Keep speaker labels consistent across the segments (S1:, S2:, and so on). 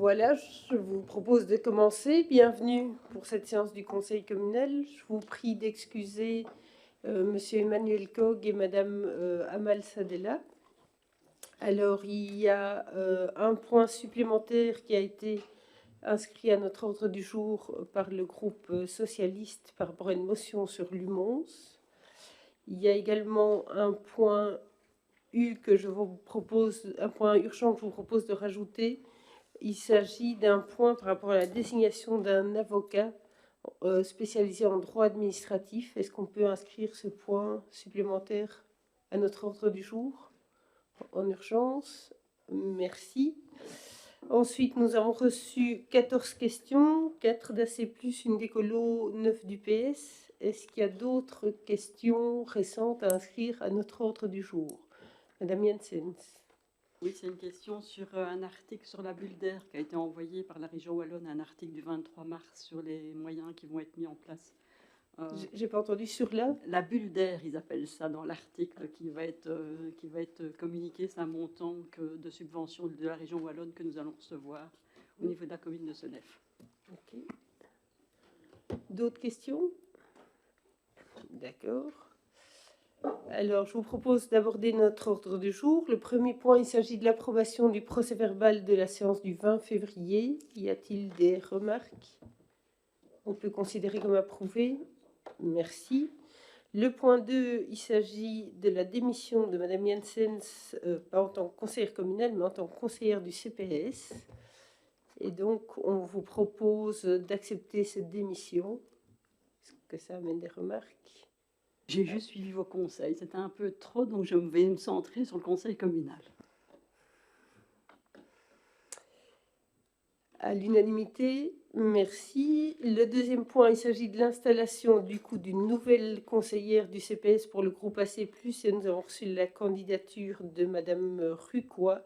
S1: Voilà, je vous propose de commencer. Bienvenue pour cette séance du Conseil communal. Je vous prie d'excuser Monsieur Emmanuel Cog et Madame Amal Sadella. Alors, il y a un point supplémentaire qui a été inscrit à notre ordre du jour par le groupe socialiste par rapport à une motion sur l'UMONS. Il y a également un point que je vous propose, un point urgent que je vous propose de rajouter. Il s'agit d'un point par rapport à la désignation d'un avocat spécialisé en droit administratif. Est-ce qu'on peut inscrire ce point supplémentaire à notre ordre du jour en urgence? Merci. Ensuite, nous avons reçu 14 questions, 4 d'AC+, une d'écolo, 9 du PS. Est-ce qu'il y a d'autres questions récentes à inscrire à notre ordre du jour? Madame Jensens.
S2: Oui, c'est une question sur un article sur la bulle d'air qui a été envoyé par la région Wallonne, un article du 23 mars sur les moyens qui vont être mis en place.
S1: J'ai pas entendu sur
S2: la bulle d'air, ils appellent ça dans l'article qui va être communiqué. C'est un montant de subvention de la région Wallonne que nous allons recevoir au niveau de la commune de Senef.
S1: Okay. D'autres questions? D'accord. Alors, je vous propose d'aborder notre ordre du jour. Le premier point, il s'agit de l'approbation du procès-verbal de la séance du 20 février. Y a-t-il des remarques? On peut considérer comme approuvé. Merci. Le point 2, il s'agit de la démission de Madame Jensens, pas en tant que conseillère communale, mais en tant que conseillère du CPS. Et donc, on vous propose d'accepter cette démission. Est-ce que ça amène des remarques?
S2: J'ai juste suivi vos conseils. C'était un peu trop, donc je vais me centrer sur le conseil communal.
S1: À l'unanimité, merci. Le deuxième point, il s'agit de l'installation du coup d'une nouvelle conseillère du CPS pour le groupe AC+, et nous avons reçu la candidature de Madame Rucois,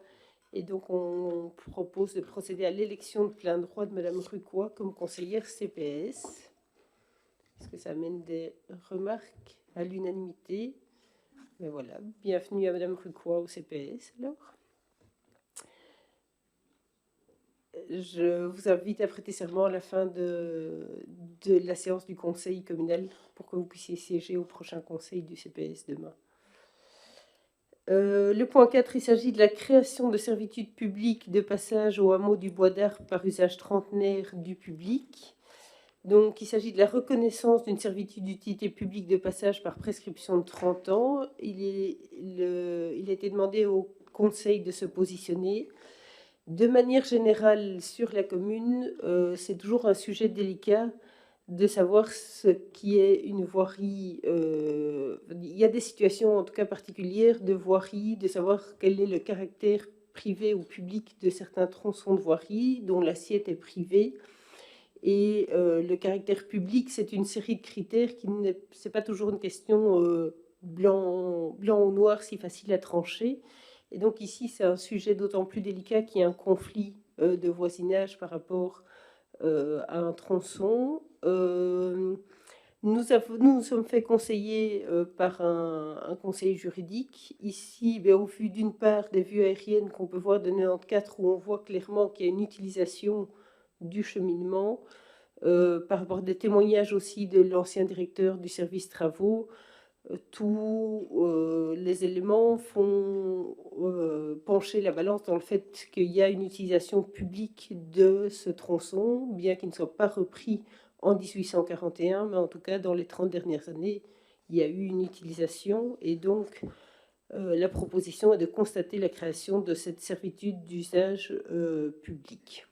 S1: et donc on propose de procéder à l'élection de plein droit de Madame Rucois comme conseillère CPS. Est-ce que ça amène des remarques? À l'unanimité? Mais voilà, bienvenue à Madame Rucois au CPS alors. Je vous invite à prêter serment à la fin de la séance du conseil communal pour que vous puissiez siéger au prochain conseil du CPS demain. Le point 4, il s'agit de la création de servitudes publiques de passage au hameau du Bois d'Arc par usage trentenaire du public. Donc, il s'agit de la reconnaissance d'une servitude d'utilité publique de passage par prescription de 30 ans. Il a été demandé au conseil de se positionner. De manière générale, sur la commune, c'est toujours un sujet délicat de savoir ce qui est une voirie. Il y a des situations, en tout cas particulières, de voirie, de savoir quel est le caractère privé ou public de certains tronçons de voirie dont l'assiette est privée. Et le caractère public, c'est une série de critères qui c'est pas toujours une question blanc ou noir si facile à trancher. Et donc ici, c'est un sujet d'autant plus délicat qu'il y a un conflit de voisinage par rapport à un tronçon. Nous nous sommes fait conseiller par un conseiller juridique. Ici, au vu d'une part des vues aériennes qu'on peut voir de 94, où on voit clairement qu'il y a une utilisation du cheminement, par rapport à des témoignages aussi de l'ancien directeur du service travaux, tous les éléments font pencher la balance dans le fait qu'il y a une utilisation publique de ce tronçon, bien qu'il ne soit pas repris en 1841, mais en tout cas dans les 30 dernières années, il y a eu une utilisation, et donc la proposition est de constater la création de cette servitude d'usage public.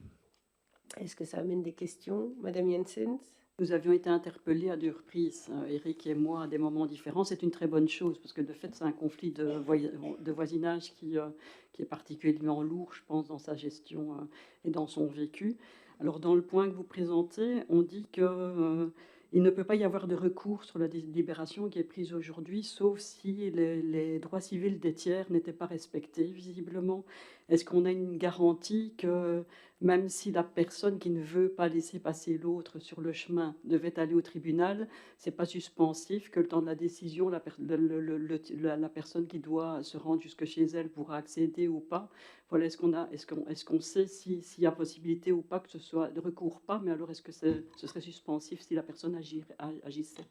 S1: Est-ce que ça amène des questions, Madame Jensens?
S2: Nous avions été interpellés à 2 reprises, Eric et moi, à des moments différents. C'est une très bonne chose, parce que de fait, c'est un conflit de voisinage qui est particulièrement lourd, je pense, dans sa gestion et dans son vécu. Alors, dans le point que vous présentez, on dit que il ne peut pas y avoir de recours sur la délibération qui est prise aujourd'hui, sauf si les droits civils des tiers n'étaient pas respectés, visiblement. est-ce qu'on a une garantie que même si la personne qui ne veut pas laisser passer l'autre sur le chemin devait aller au tribunal, c'est pas suspensif, que le temps de la décision, la personne qui doit se rendre jusque chez elle pourra accéder ou pas? Voilà, est-ce qu'on sait s'il y a possibilité ou pas que ce soit de recours pas, mais alors est-ce que ce serait suspensif si la personne agissait?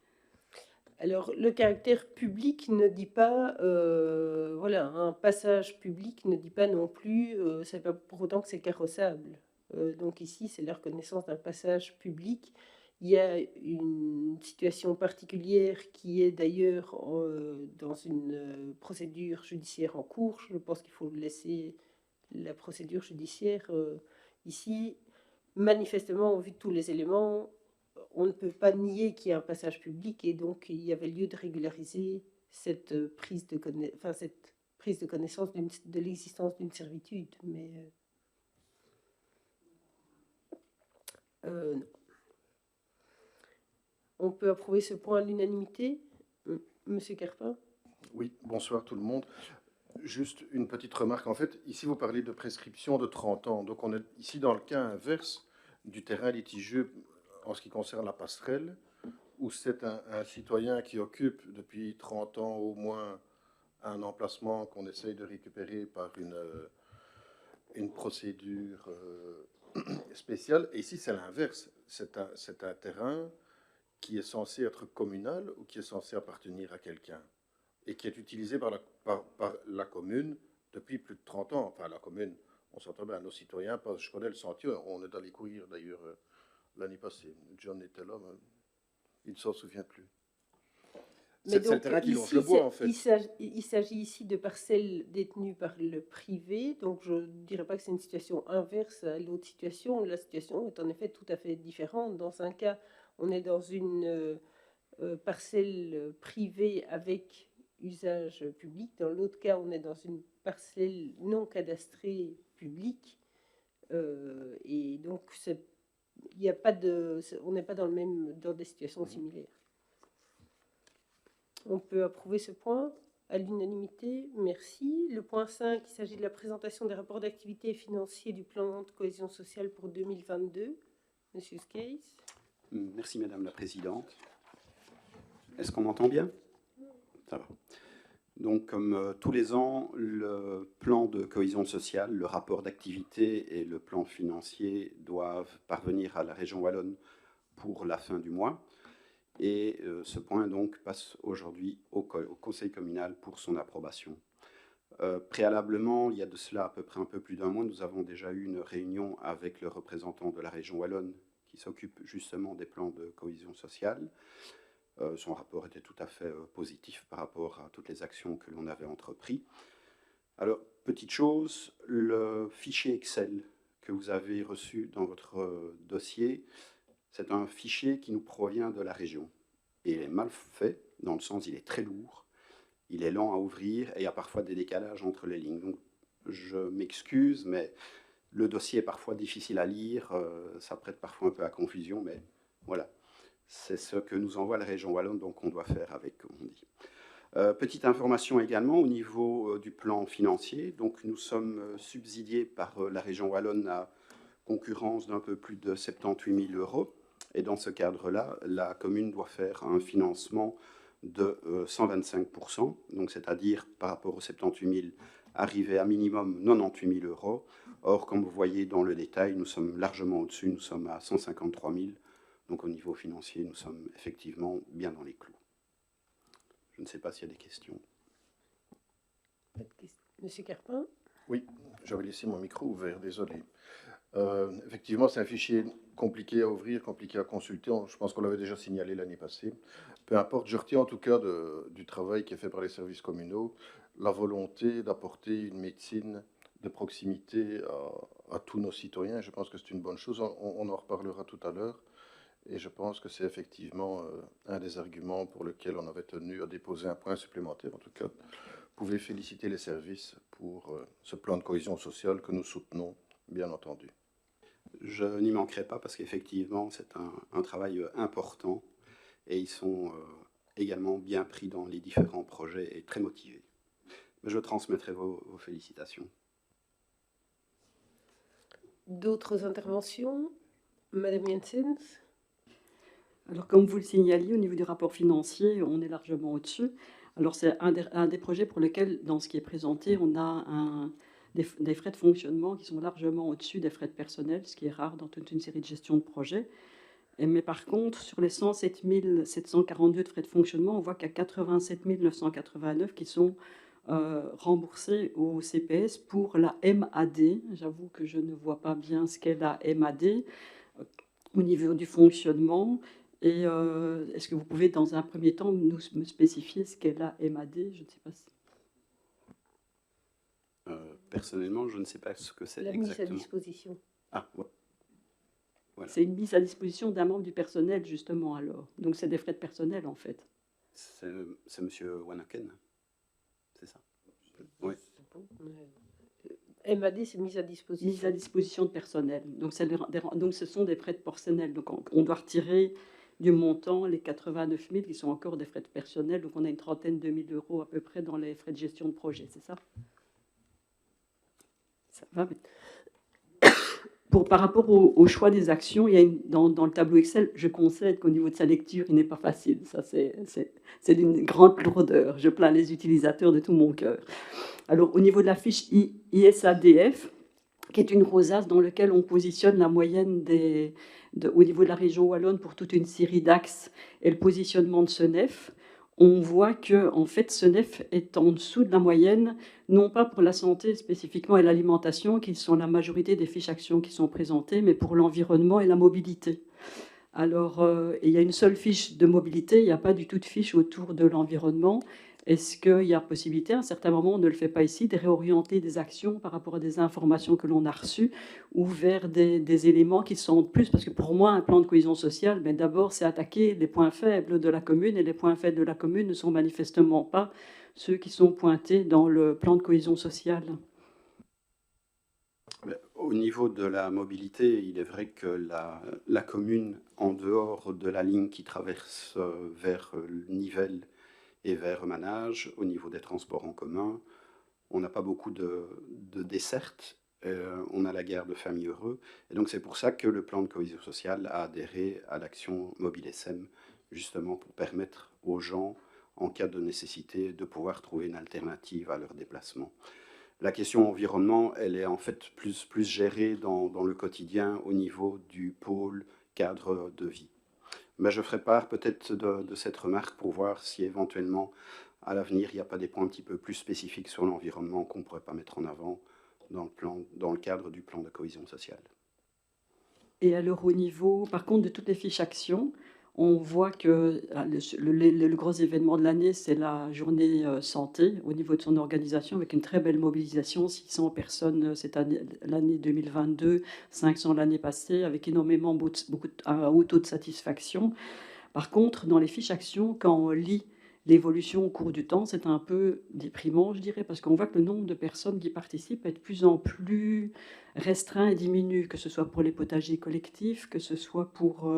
S1: Alors, le caractère public ne dit pas, voilà, un passage public ne dit pas non plus, c'est pas pour autant que c'est carrossable. Donc ici, c'est la reconnaissance d'un passage public. Il y a une situation particulière qui est d'ailleurs dans une procédure judiciaire en cours. Je pense qu'il faut laisser la procédure judiciaire ici. Manifestement, au vu de tous les éléments, on ne peut pas nier qu'il y a un passage public et donc il y avait lieu de régulariser cette prise de, cette prise de connaissance de l'existence d'une servitude. Mais non. On peut approuver ce point à l'unanimité. Monsieur Carpin?
S3: Oui, bonsoir tout le monde. Juste une petite remarque. En fait, ici, vous parlez de prescription de 30 ans. Donc, on est ici dans le cas inverse du terrain litigieux en ce qui concerne la passerelle, où c'est un citoyen qui occupe depuis 30 ans au moins un emplacement qu'on essaye de récupérer par une procédure spéciale. Et ici, c'est l'inverse. C'est un terrain qui est censé être communal ou qui est censé appartenir à quelqu'un et qui est utilisé par la commune depuis plus de 30 ans. Enfin, la commune, on s'entend bien, nos citoyens, parce que je connais le sentier, on est allé courir d'ailleurs l'année passée. John était là, mais il ne s'en souvient plus. C'est le terrain qui longe le bois, en fait.
S1: Il s'agit ici de parcelles détenues par le privé, donc je ne dirais pas que c'est une situation inverse à l'autre situation. La situation est en effet tout à fait différente. Dans un cas, on est dans une parcelle privée avec usage public. Dans l'autre cas, on est dans une parcelle non cadastrée publique. Et donc, il y a pas de, on n'est pas dans des situations similaires. On peut approuver ce point à l'unanimité. Merci. Le point 5, il s'agit de la présentation des rapports d'activité financiers du plan de cohésion sociale pour 2022. Monsieur Skeis.
S4: Merci Madame la Présidente. Est-ce qu'on m'entend bien? Ça va. Donc, comme tous les ans, le plan de cohésion sociale, le rapport d'activité et le plan financier doivent parvenir à la région wallonne pour la fin du mois. Et ce point donc passe aujourd'hui au conseil communal pour son approbation. Préalablement, il y a de cela à peu près un peu plus d'un mois, nous avons déjà eu une réunion avec le représentant de la région wallonne qui s'occupe justement des plans de cohésion sociale. Son rapport était tout à fait positif par rapport à toutes les actions que l'on avait entreprises. Alors, petite chose, le fichier Excel que vous avez reçu dans votre dossier, c'est un fichier qui nous provient de la région. Et il est mal fait, dans le sens il est très lourd, il est lent à ouvrir et il y a parfois des décalages entre les lignes. Donc, je m'excuse, mais le dossier est parfois difficile à lire, ça prête parfois un peu à confusion, mais voilà. C'est ce que nous envoie la région wallonne, donc on doit faire avec, comme on dit. Petite information également au niveau du plan financier. Donc nous sommes subsidiés par la région wallonne à concurrence d'un peu plus de 78 000 euros. Et dans ce cadre-là, la commune doit faire un financement de 125%, donc c'est-à-dire par rapport aux 78 000, arriver à minimum 98 000 euros. Or, comme vous voyez dans le détail, nous sommes largement au-dessus, nous sommes à 153 000. Donc au niveau financier, nous sommes effectivement bien dans les clous. Je ne sais pas s'il y a des questions.
S1: Monsieur Carpin?
S3: Oui, j'avais laissé mon micro ouvert, désolé. Effectivement, c'est un fichier compliqué à ouvrir, compliqué à consulter. Je pense qu'on l'avait déjà signalé l'année passée. Peu importe, je retiens en tout cas du travail qui est fait par les services communaux, la volonté d'apporter une médecine de proximité à tous nos citoyens. Je pense que c'est une bonne chose. On en reparlera tout à l'heure. Et je pense que c'est effectivement un des arguments pour lequel on avait tenu à déposer un point supplémentaire. En tout cas, vous pouvez féliciter les services pour ce plan de cohésion sociale que nous soutenons, bien entendu.
S4: Je n'y manquerai pas parce qu'effectivement, c'est un travail important et ils sont également bien pris dans les différents projets et très motivés. Je transmettrai vos félicitations.
S1: D'autres interventions? Madame Jensens?
S2: Alors, comme vous le signaliez, au niveau du rapport financier, on est largement au-dessus. Alors, c'est un des projets pour lesquels, dans ce qui est présenté, on a des frais de fonctionnement qui sont largement au-dessus des frais de personnel, ce qui est rare dans toute une série de gestions de projets. Mais par contre, sur les 107 742 de frais de fonctionnement, on voit qu'il y a 87 989 qui sont remboursés au CPS pour la MAD. J'avoue que je ne vois pas bien ce qu'est la MAD au niveau du fonctionnement. Et est-ce que vous pouvez, dans un premier temps, me spécifier ce qu'est la MAD? Je ne sais pas si...
S4: Personnellement, je ne sais pas ce que c'est
S1: La mise à
S4: exactement.
S1: disposition.
S4: Ah, ouais. Voilà.
S2: C'est une mise à disposition d'un membre du personnel, justement, alors. Donc, c'est des frais de personnel, en fait.
S4: C'est M. Wanaken, c'est ça? Oui.
S1: MAD, c'est mise à disposition.
S2: Mise à disposition de personnel. Donc, donc ce sont des frais de personnel. Donc, on doit retirer du montant les 89 000 qui sont encore des frais de personnel. Donc, on a une trentaine de mille euros à peu près dans les frais de gestion de projet, c'est ça? Ça va. Par rapport au choix des actions, il y a dans le tableau Excel, je concède qu'au niveau de sa lecture, il n'est pas facile. Ça, c'est d'une grande lourdeur. Je plains les utilisateurs de tout mon cœur. Alors, au niveau de la fiche ISADF, qui est une rosace dans laquelle on positionne la moyenne au niveau de la région wallonne pour toute une série d'axes et le positionnement de ce nef, on voit que en fait, ce nef est en dessous de la moyenne, non pas pour la santé spécifiquement et l'alimentation, qui sont la majorité des fiches actions qui sont présentées, mais pour l'environnement et la mobilité. Alors, il y a une seule fiche de mobilité, il n'y a pas du tout de fiche autour de l'environnement. Est-ce qu'il y a possibilité, à un certain moment, on ne le fait pas ici, de réorienter des actions par rapport à des informations que l'on a reçues ou vers des éléments qui sont plus? Parce que pour moi, un plan de cohésion sociale, mais d'abord, c'est attaquer les points faibles de la commune, et les points faibles de la commune ne sont manifestement pas ceux qui sont pointés dans le plan de cohésion sociale.
S4: Au niveau de la mobilité, il est vrai que la commune, en dehors de la ligne qui traverse vers Nivelles et vers Manage, au niveau des transports en commun, on n'a pas beaucoup de dessertes. On a la gare de Famille Heureux. Et donc c'est pour ça que le plan de cohésion sociale a adhéré à l'action Mobile SM, justement pour permettre aux gens, en cas de nécessité, de pouvoir trouver une alternative à leur déplacement. La question environnement, elle est en fait plus gérée dans le quotidien au niveau du pôle cadre de vie. Mais je ferai part peut-être de cette remarque pour voir si éventuellement, à l'avenir, il n'y a pas des points un petit peu plus spécifiques sur l'environnement qu'on ne pourrait pas mettre en avant dans le cadre du plan de cohésion sociale.
S2: Et alors au niveau, par contre, de toutes les fiches actions, on voit que le gros événement de l'année, c'est la journée santé au niveau de son organisation, avec une très belle mobilisation, 600 personnes cette année, l'année 2022, 500 l'année passée, avec énormément, un haut taux de satisfaction. Par contre, dans les fiches actions, quand on lit l'évolution au cours du temps, c'est un peu déprimant, je dirais, parce qu'on voit que le nombre de personnes qui participent est de plus en plus restreint et diminue, que ce soit pour les potagers collectifs, que ce soit pour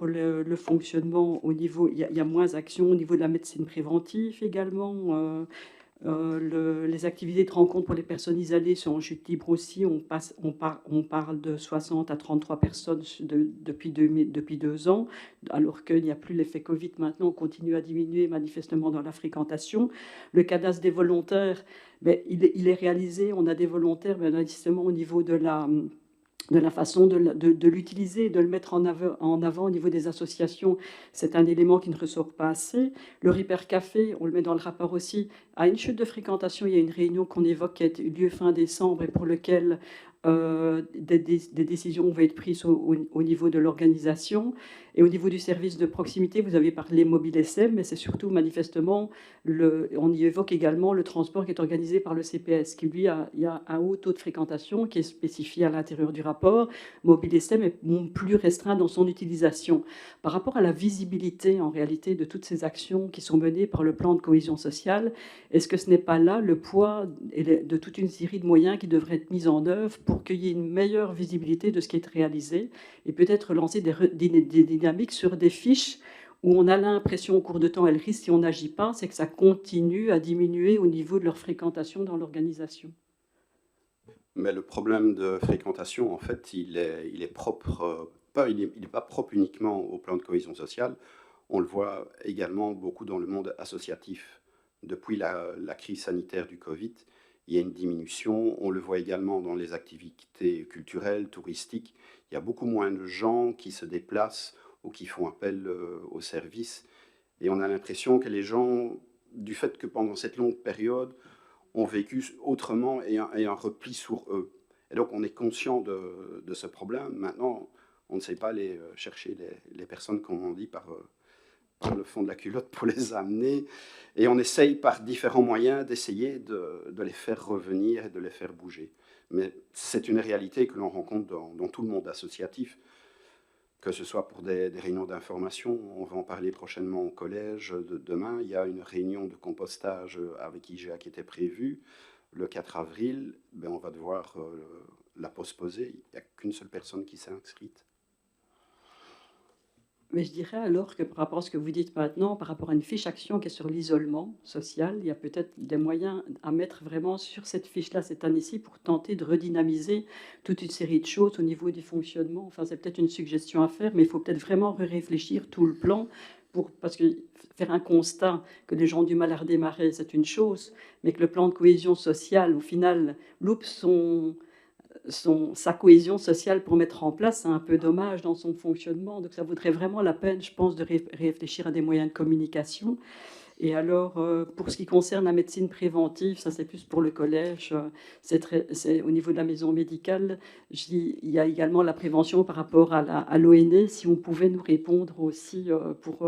S2: le fonctionnement au niveau... Il y a moins d'actions au niveau de la médecine préventive également. Les activités de rencontre pour les personnes isolées sont en chute libre aussi. On parle de 60 à 33 personnes depuis 2 ans, alors qu'il n'y a plus l'effet Covid maintenant. On continue à diminuer manifestement dans la fréquentation. Le cadastre des volontaires, il est réalisé. On a des volontaires, justement au niveau de la façon de l'utiliser, de le mettre en avant au niveau des associations. C'est un élément qui ne ressort pas assez. Le Repair Café, on le met dans le rapport aussi, a une chute de fréquentation. Il y a une réunion qu'on évoque qui a eu lieu fin décembre et pour lequel des décisions vont être prises au niveau de l'organisation. Et au niveau du service de proximité, vous avez parlé Mobile SM, mais c'est surtout manifestement, on y évoque également le transport qui est organisé par le CPS, qui lui il y a un haut taux de fréquentation qui est spécifié à l'intérieur du rapport. Mobile SM est plus restreint dans son utilisation. Par rapport à la visibilité, en réalité, de toutes ces actions qui sont menées par le plan de cohésion sociale, est-ce que ce n'est pas là le poids de toute une série de moyens qui devraient être mis en œuvre pour qu'il y ait une meilleure visibilité de ce qui est réalisé et peut-être lancer des dynamiques sur des fiches où on a l'impression au cours de temps, elles risquent, si on n'agit pas, c'est que ça continue à diminuer au niveau de leur fréquentation dans l'organisation.
S4: Mais le problème de fréquentation, en fait, il est propre, il n'est pas propre uniquement au plan de cohésion sociale. On le voit également beaucoup dans le monde associatif. Depuis la crise sanitaire du Covid, il y a une diminution. On le voit également dans les activités culturelles, touristiques. Il y a beaucoup moins de gens qui se déplacent ou qui font appel aux services. Et on a l'impression que les gens, du fait que pendant cette longue période, ont vécu autrement et un repli sur eux. Et donc on est conscient de ce problème. Maintenant, on ne sait pas aller chercher les personnes, comme on dit, par le fond de la culotte pour les amener. Et on essaye par différents moyens d'essayer de les faire revenir et de les faire bouger. Mais c'est une réalité que l'on rencontre dans tout le monde associatif, que ce soit pour des réunions d'information. On va en parler prochainement au collège. Demain, il y a une réunion de compostage avec IGA qui était prévue. Le 4 avril, on va devoir la postposer. Il n'y a qu'une seule personne qui s'est inscrite.
S2: Mais je dirais alors que par rapport à ce que vous dites maintenant, par rapport à une fiche action qui est sur l'isolement social, il y a peut-être des moyens à mettre vraiment sur cette fiche-là cette année-ci pour tenter de redynamiser toute une série de choses au niveau du fonctionnement. Enfin, c'est peut-être une suggestion à faire, mais il faut peut-être vraiment réfléchir tout le plan parce que faire un constat que les gens ont du mal à redémarrer, c'est une chose, mais que le plan de cohésion sociale, au final, loupe sa cohésion sociale pour mettre en place, c'est un peu dommage dans son fonctionnement. Donc ça vaudrait vraiment la peine, je pense, de réfléchir à des moyens de communication. Et alors, pour ce qui concerne la médecine préventive, ça c'est plus pour le collège, c'est au niveau de la maison médicale. Il y a également la prévention par rapport à l'ONE, si on pouvait nous répondre aussi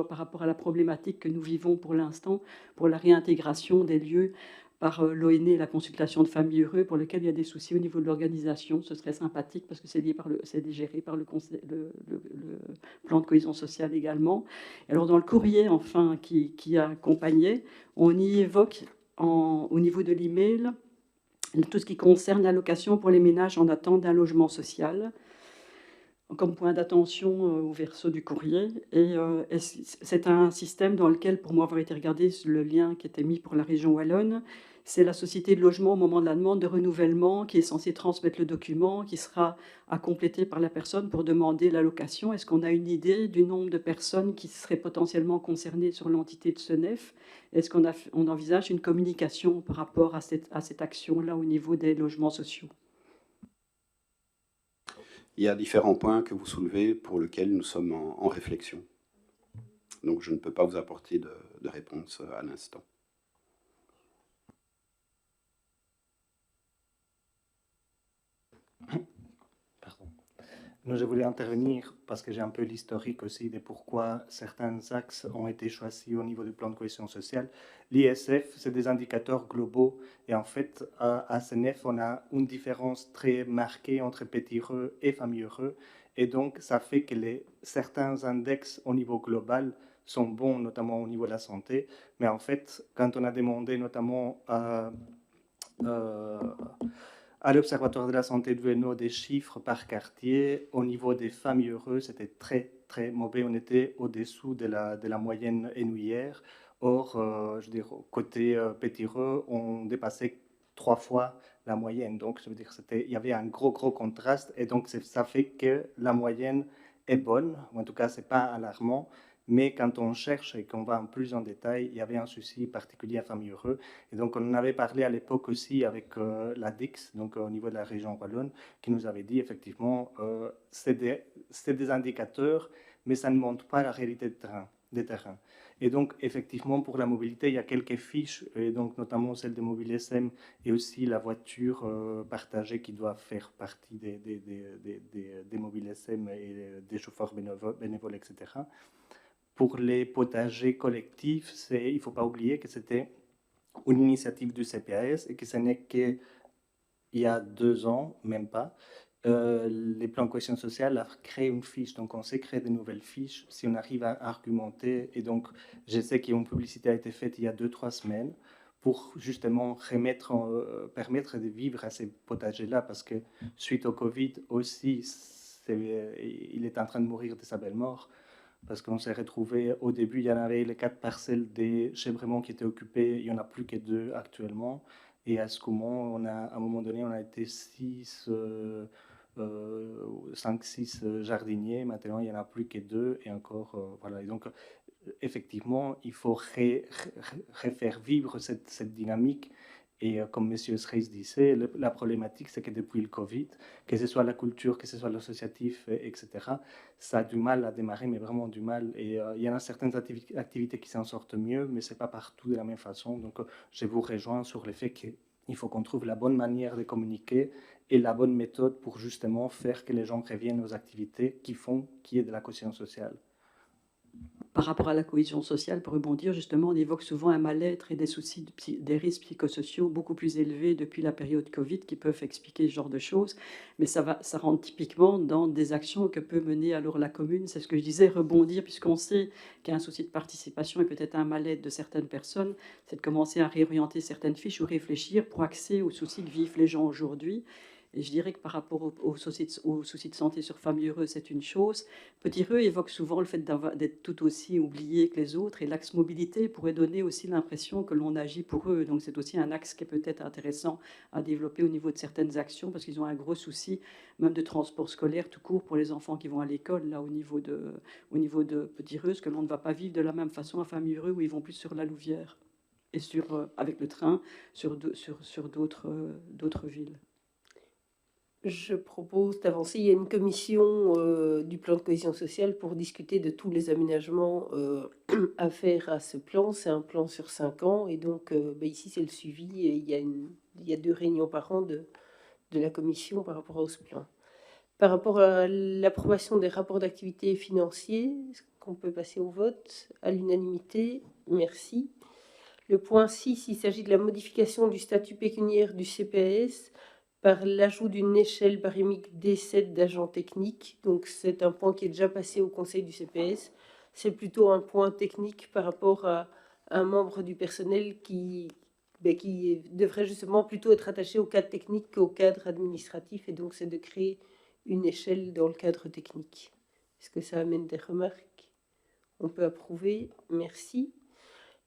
S2: par rapport à la problématique que nous vivons pour l'instant, pour la réintégration des lieux par l'ONE, la consultation de familles heureuses, pour lequel il y a des soucis au niveau de l'organisation. Ce serait sympathique parce que c'est géré par le plan de cohésion sociale également. Alors dans le courrier enfin qui a accompagné, on y évoque au niveau de l'email tout ce qui concerne l'allocation pour les ménages en attente d'un logement social comme point d'attention au verso du courrier. Et c'est un système dans lequel, pour moi avoir été regardé le lien qui était mis pour la région wallonne, c'est la société de logement au moment de la demande de renouvellement qui est censée transmettre le document, qui sera à compléter par la personne pour demander l'allocation. Est-ce qu'on a une idée du nombre de personnes qui seraient potentiellement concernées sur l'entité de ce NEF? Est-ce qu'on envisage une communication par rapport à cette action-là au niveau des logements sociaux?
S4: Il y a différents points que vous soulevez pour lesquels nous sommes en réflexion. Donc je ne peux pas vous apporter de réponse à l'instant.
S5: Pardon. Non, je voulais intervenir parce que j'ai un peu l'historique aussi de pourquoi certains axes ont été choisis au niveau du plan de cohésion sociale. L'ISF, c'est des indicateurs globaux et en fait, à CNF, on a une différence très marquée entre petits heureux et familles heureux et donc ça fait que certains index au niveau global sont bons, notamment au niveau de la santé, mais en fait, quand on a demandé notamment à l'Observatoire de la santé de Hainaut des chiffres par quartier, au niveau des familles heureuses, c'était très, très mauvais. On était au-dessous de la moyenne hainouillère. Or, je veux dire, côté Pétireux, on dépassait 3 fois la moyenne. Donc, je veux dire, il y avait un gros, gros contraste. Et donc, ça fait que la moyenne est bonne. En tout cas, ce n'est pas alarmant. Mais quand on cherche et qu'on va en plus en détail, il y avait un souci particulier à famille heureux. Et donc, on en avait parlé à l'époque aussi avec la DIX, donc au niveau de la région wallonne, qui nous avait dit effectivement, c'est des indicateurs, mais ça ne montre pas la réalité des terrains. Et donc, effectivement, pour la mobilité, il y a quelques fiches, et donc notamment celle de Mobile SM et aussi la voiture partagée qui doit faire partie des Mobile SM et des chauffeurs bénévoles, etc. Pour les potagers collectifs, il ne faut pas oublier que c'était une initiative du CPAS et que ce n'est qu'il y a 2 ans, même pas, les plans de cohésion sociale a créé une fiche. Donc, on sait créer de nouvelles fiches si on arrive à argumenter. Et donc, je sais qu'une publicité a été faite il y a 2-3 semaines pour justement permettre de vivre à ces potagers-là parce que suite au Covid aussi, il est en train de mourir de sa belle mort. Parce qu'on s'est retrouvé, au début, il y en avait les 4 parcelles chez Bremont qui étaient occupées, il n'y en a plus que 2 actuellement. Et à Escoumont, à un moment donné, on a été 5-6 jardiniers. Maintenant, il n'y en a plus que 2. Et encore, voilà. Et donc, effectivement, il faut refaire vivre cette dynamique. Et comme M. Schreis disait, la problématique, c'est que depuis le Covid, que ce soit la culture, que ce soit l'associatif, etc., ça a du mal à démarrer, mais vraiment du mal. Et il y en a certaines activités qui s'en sortent mieux, mais ce n'est pas partout de la même façon. Donc, je vous rejoins sur le fait qu'il faut qu'on trouve la bonne manière de communiquer et la bonne méthode pour justement faire que les gens reviennent aux activités qui font qu'il y ait de la cohésion sociale.
S2: Par rapport à la cohésion sociale, pour rebondir, justement, on évoque souvent un mal-être et des soucis, des risques psychosociaux beaucoup plus élevés depuis la période Covid qui peuvent expliquer ce genre de choses. Mais ça rentre typiquement dans des actions que peut mener alors la commune. C'est ce que je disais, rebondir, puisqu'on sait qu'il y a un souci de participation et peut-être un mal-être de certaines personnes, c'est de commencer à réorienter certaines fiches ou réfléchir pour accéder aux soucis que vivent les gens aujourd'hui. Et je dirais que par rapport aux soucis de santé sur famille heureuse, c'est une chose. Petit Reux évoque souvent le fait d'être tout aussi oublié que les autres. Et l'axe mobilité pourrait donner aussi l'impression que l'on agit pour eux. Donc c'est aussi un axe qui est peut-être intéressant à développer au niveau de certaines actions, parce qu'ils ont un gros souci, même de transport scolaire tout court pour les enfants qui vont à l'école, là au niveau de Petit Reux, que l'on ne va pas vivre de la même façon à famille heureuse où ils vont plus sur la Louvière et avec le train sur d'autres villes.
S1: Je propose d'avancer. Il y a une commission du plan de cohésion sociale pour discuter de tous les aménagements à faire à ce plan. C'est un plan sur 5 ans et donc ici c'est le suivi et il y a 2 réunions par an de la commission par rapport à ce plan. Par rapport à l'approbation des rapports d'activité financiers, est-ce qu'on peut passer au vote à l'unanimité? Merci. Le point 6, il s'agit de la modification du statut pécuniaire du CPAS par l'ajout d'une échelle barémique D7 d'agent technique. Donc c'est un point qui est déjà passé au conseil du CPS. C'est plutôt un point technique par rapport à un membre du personnel qui devrait justement plutôt être attaché au cadre technique qu'au cadre administratif. Et donc c'est de créer une échelle dans le cadre technique. Est-ce que ça amène des remarques? On peut approuver. Merci.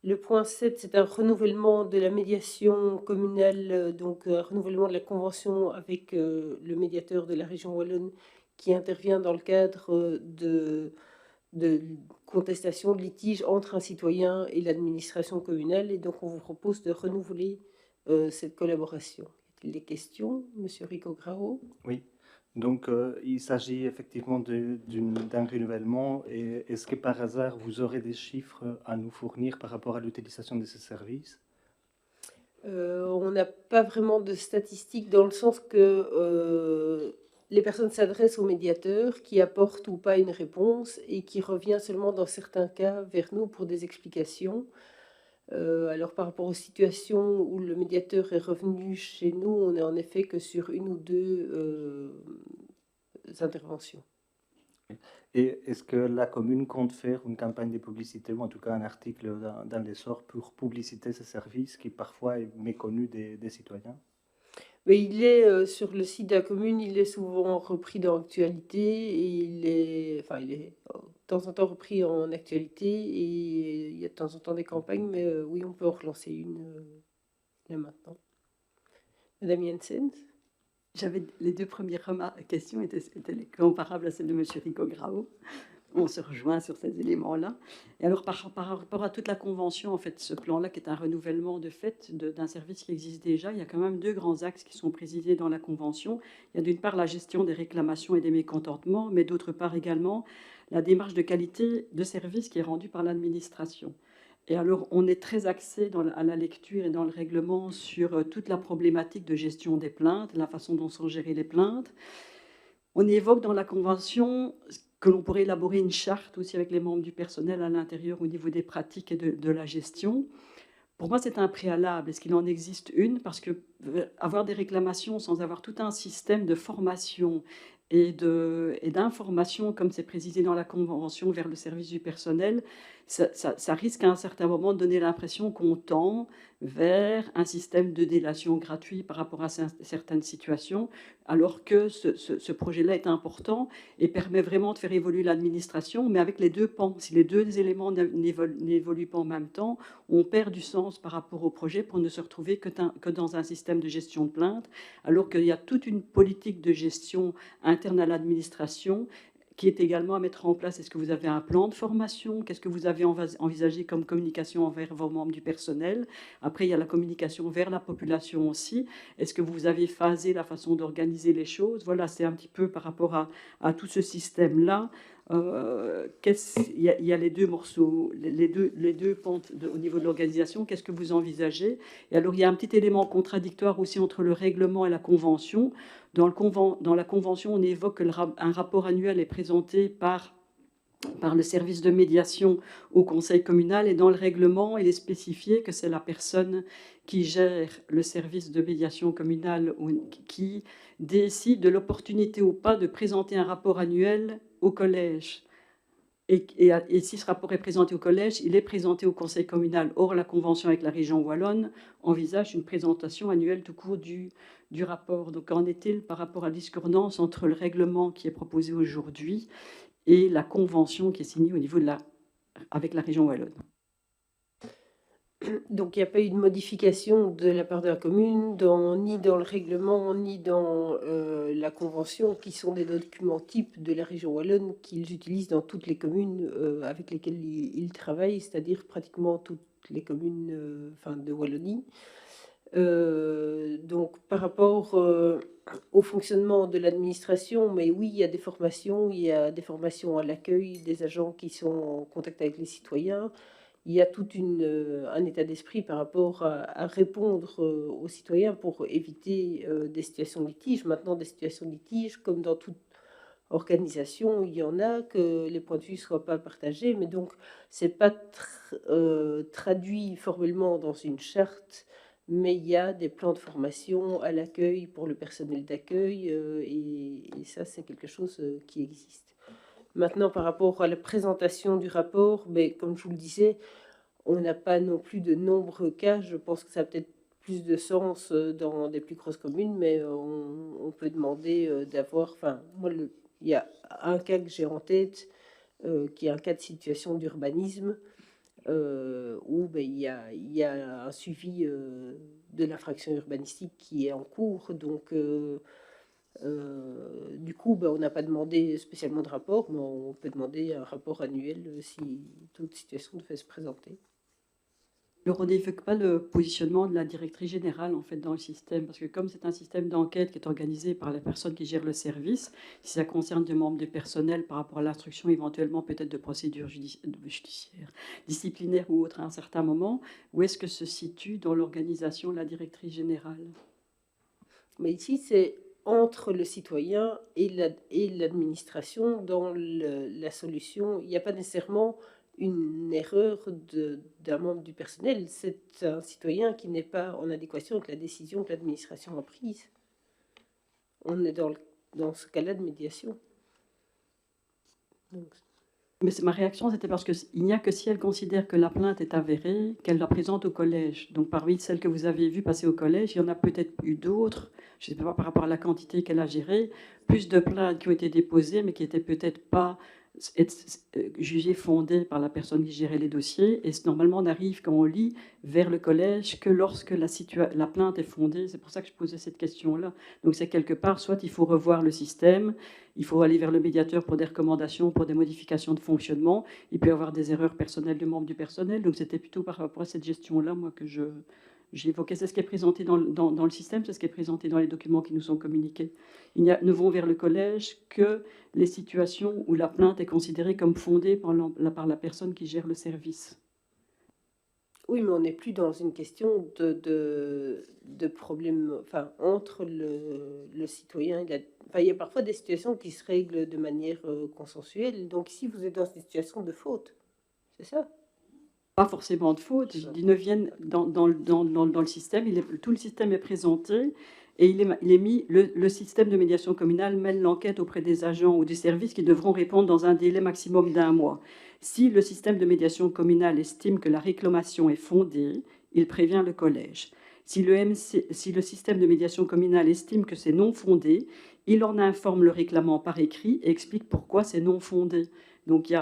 S1: Le point 7, c'est un renouvellement de la médiation communale, donc un renouvellement de la convention avec le médiateur de la région wallonne qui intervient dans le cadre de contestation de litige entre un citoyen et l'administration communale. Et donc, on vous propose de renouveler cette collaboration. Y a-t-il des questions, Monsieur Rico-Grao?
S5: Oui. Donc, il s'agit effectivement d'un renouvellement. Et est-ce que par hasard, vous aurez des chiffres à nous fournir par rapport à l'utilisation de ces services?
S1: On n'a pas vraiment de statistiques dans le sens que les personnes s'adressent au médiateur qui apporte ou pas une réponse et qui revient seulement dans certains cas vers nous pour des explications. Alors par rapport aux situations où le médiateur est revenu chez nous, on n'est en effet que sur 1 ou 2 interventions.
S5: Et est-ce que la commune compte faire une campagne de publicité ou en tout cas un article dans l'essor pour publiciter ce service qui parfois est méconnu des citoyens?
S1: Mais il est sur le site de la commune, il est souvent repris dans l'actualité et il est de temps en temps repris en actualité et il y a de temps en temps des campagnes, mais oui, on peut en relancer une là maintenant. Madame Jensen?
S2: J'avais les 2 premières questions étaient comparables à celles de M. Rico-Grao. On se rejoint sur ces éléments-là. Et alors, par rapport à toute la convention, en fait, ce plan-là, qui est un renouvellement de fait d'un service qui existe déjà, il y a quand même 2 grands axes qui sont précisés dans la convention. Il y a d'une part la gestion des réclamations et des mécontentements, mais d'autre part également la démarche de qualité de service qui est rendue par l'administration. Et alors, on est très axé à la lecture et dans le règlement sur toute la problématique de gestion des plaintes, la façon dont sont gérées les plaintes. On évoque dans la convention que l'on pourrait élaborer une charte aussi avec les membres du personnel à l'intérieur au niveau des pratiques et de la gestion. Pour moi, c'est un préalable. Est-ce qu'il en existe une? Parce que avoir des réclamations sans avoir tout un système de formation et d'information, comme c'est précisé dans la convention, vers le service du personnel, ça risque à un certain moment de donner l'impression qu'on tend vers un système de délation gratuit par rapport à certaines situations, alors que ce projet-là est important et permet vraiment de faire évoluer l'administration, mais avec les deux pans. Si les deux éléments n'évoluent pas en même temps, on perd du sens par rapport au projet pour ne se retrouver que dans un système de gestion de plainte, alors qu'il y a toute une politique de gestion interne à l'administration qui est également à mettre en place. Est-ce que vous avez un plan de formation? Qu'est-ce que vous avez envisagé comme communication envers vos membres du personnel? Après, il y a la communication vers la population aussi. Est-ce que vous avez phasé la façon d'organiser les choses? Voilà, c'est un petit peu par rapport à tout ce système-là. Il y a les deux morceaux, les deux pentes au niveau de l'organisation. Qu'est-ce que vous envisagez? Et alors, il y a un petit élément contradictoire aussi entre le règlement et la convention. Dans la convention, on évoque qu'un rapport annuel est présenté par le service de médiation au conseil communal, et dans le règlement, il est spécifié que c'est la personne qui gère le service de médiation communale qui décide de l'opportunité ou pas de présenter un rapport annuel au collège. Et si ce rapport est présenté au collège, il est présenté au conseil communal. Or, la convention avec la région wallonne envisage une présentation annuelle tout court du rapport. Donc, qu'en est-il par rapport à la discordance entre le règlement qui est proposé aujourd'hui et la convention qui est signée au niveau avec la région wallonne?
S1: Donc il n'y a pas eu de modification de la part de la commune, ni dans le règlement, ni dans la convention, qui sont des documents types de la région wallonne qu'ils utilisent dans toutes les communes avec lesquelles ils travaillent, c'est-à-dire pratiquement toutes les communes de Wallonie. Donc par rapport au fonctionnement de l'administration, mais oui, il y a des formations à l'accueil des agents qui sont en contact avec les citoyens. Il y a tout un état d'esprit par rapport à répondre aux citoyens pour éviter des situations de litige. Maintenant, des situations de litige, comme dans toute organisation, il y en a, que les points de vue ne soient pas partagés, mais donc ce n'est pas traduit formellement dans une charte, mais il y a des plans de formation à l'accueil pour le personnel d'accueil, et ça, c'est quelque chose qui existe. Maintenant, par rapport à la présentation du rapport, comme je vous le disais, on n'a pas non plus de nombreux cas. Je pense que ça a peut-être plus de sens dans des plus grosses communes, mais on peut demander d'avoir... Enfin, moi, il y a un cas que j'ai en tête, qui est un cas de situation d'urbanisme, où il y a un suivi de l'infraction urbanistique qui est en cours. Donc... du coup, on n'a pas demandé spécialement de rapport, mais on peut demander un rapport annuel si toute situation devait se présenter.
S2: Alors, on n'évoque pas le positionnement de la directrice générale en fait dans le système, parce que comme c'est un système d'enquête qui est organisé par la personne qui gère le service, si ça concerne des membres du personnel par rapport à l'instruction éventuellement peut-être de procédures judiciaires, disciplinaires ou autres à un certain moment, où est-ce que se situe dans l'organisation la directrice générale?
S1: Mais ici, c'est entre le citoyen et l'administration dans la solution. Il n'y a pas nécessairement une erreur d'un membre du personnel. C'est un citoyen qui n'est pas en adéquation avec la décision que l'administration a prise. On est dans ce cas-là de médiation. Donc,
S2: mais ma réaction, c'était parce qu'il n'y a que si elle considère que la plainte est avérée, qu'elle la présente au collège. Donc parmi celles que vous avez vues passer au collège, il y en a peut-être eu d'autres, je ne sais pas par rapport à la quantité qu'elle a gérée, plus de plaintes qui ont été déposées, mais qui n'étaient peut-être pas jugées fondées par la personne qui gérait les dossiers. Et normalement, on n'arrive, quand on lit, vers le collège que lorsque la plainte est fondée. C'est pour ça que je posais cette question-là. Donc c'est quelque part, soit il faut revoir le système, il faut aller vers le médiateur pour des recommandations, pour des modifications de fonctionnement. Il peut y avoir des erreurs personnelles de membres du personnel. Donc c'était plutôt par rapport à cette gestion-là, moi, que j'évoquais. C'est ce qui est présenté dans le système, c'est ce qui est présenté dans les documents qui nous sont communiqués. Ne vont vers le collège que les situations où la plainte est considérée comme fondée par la personne qui gère le service.
S1: Oui, mais on n'est plus dans une question de problème entre le citoyen et il y a parfois des situations qui se règlent de manière consensuelle. Donc ici, vous êtes dans une situation de faute. C'est ça?
S2: Pas forcément de faute. Je dis, ne viennent dans le système. Tout le système est présenté. Et il est mis, le système de médiation communale mène l'enquête auprès des agents ou des services qui devront répondre dans un délai maximum d'1 mois. Si le système de médiation communale estime que la réclamation est fondée, il prévient le collège. Si le système de médiation communale estime que c'est non fondé, il en informe le réclamant par écrit et explique pourquoi c'est non fondé. Donc il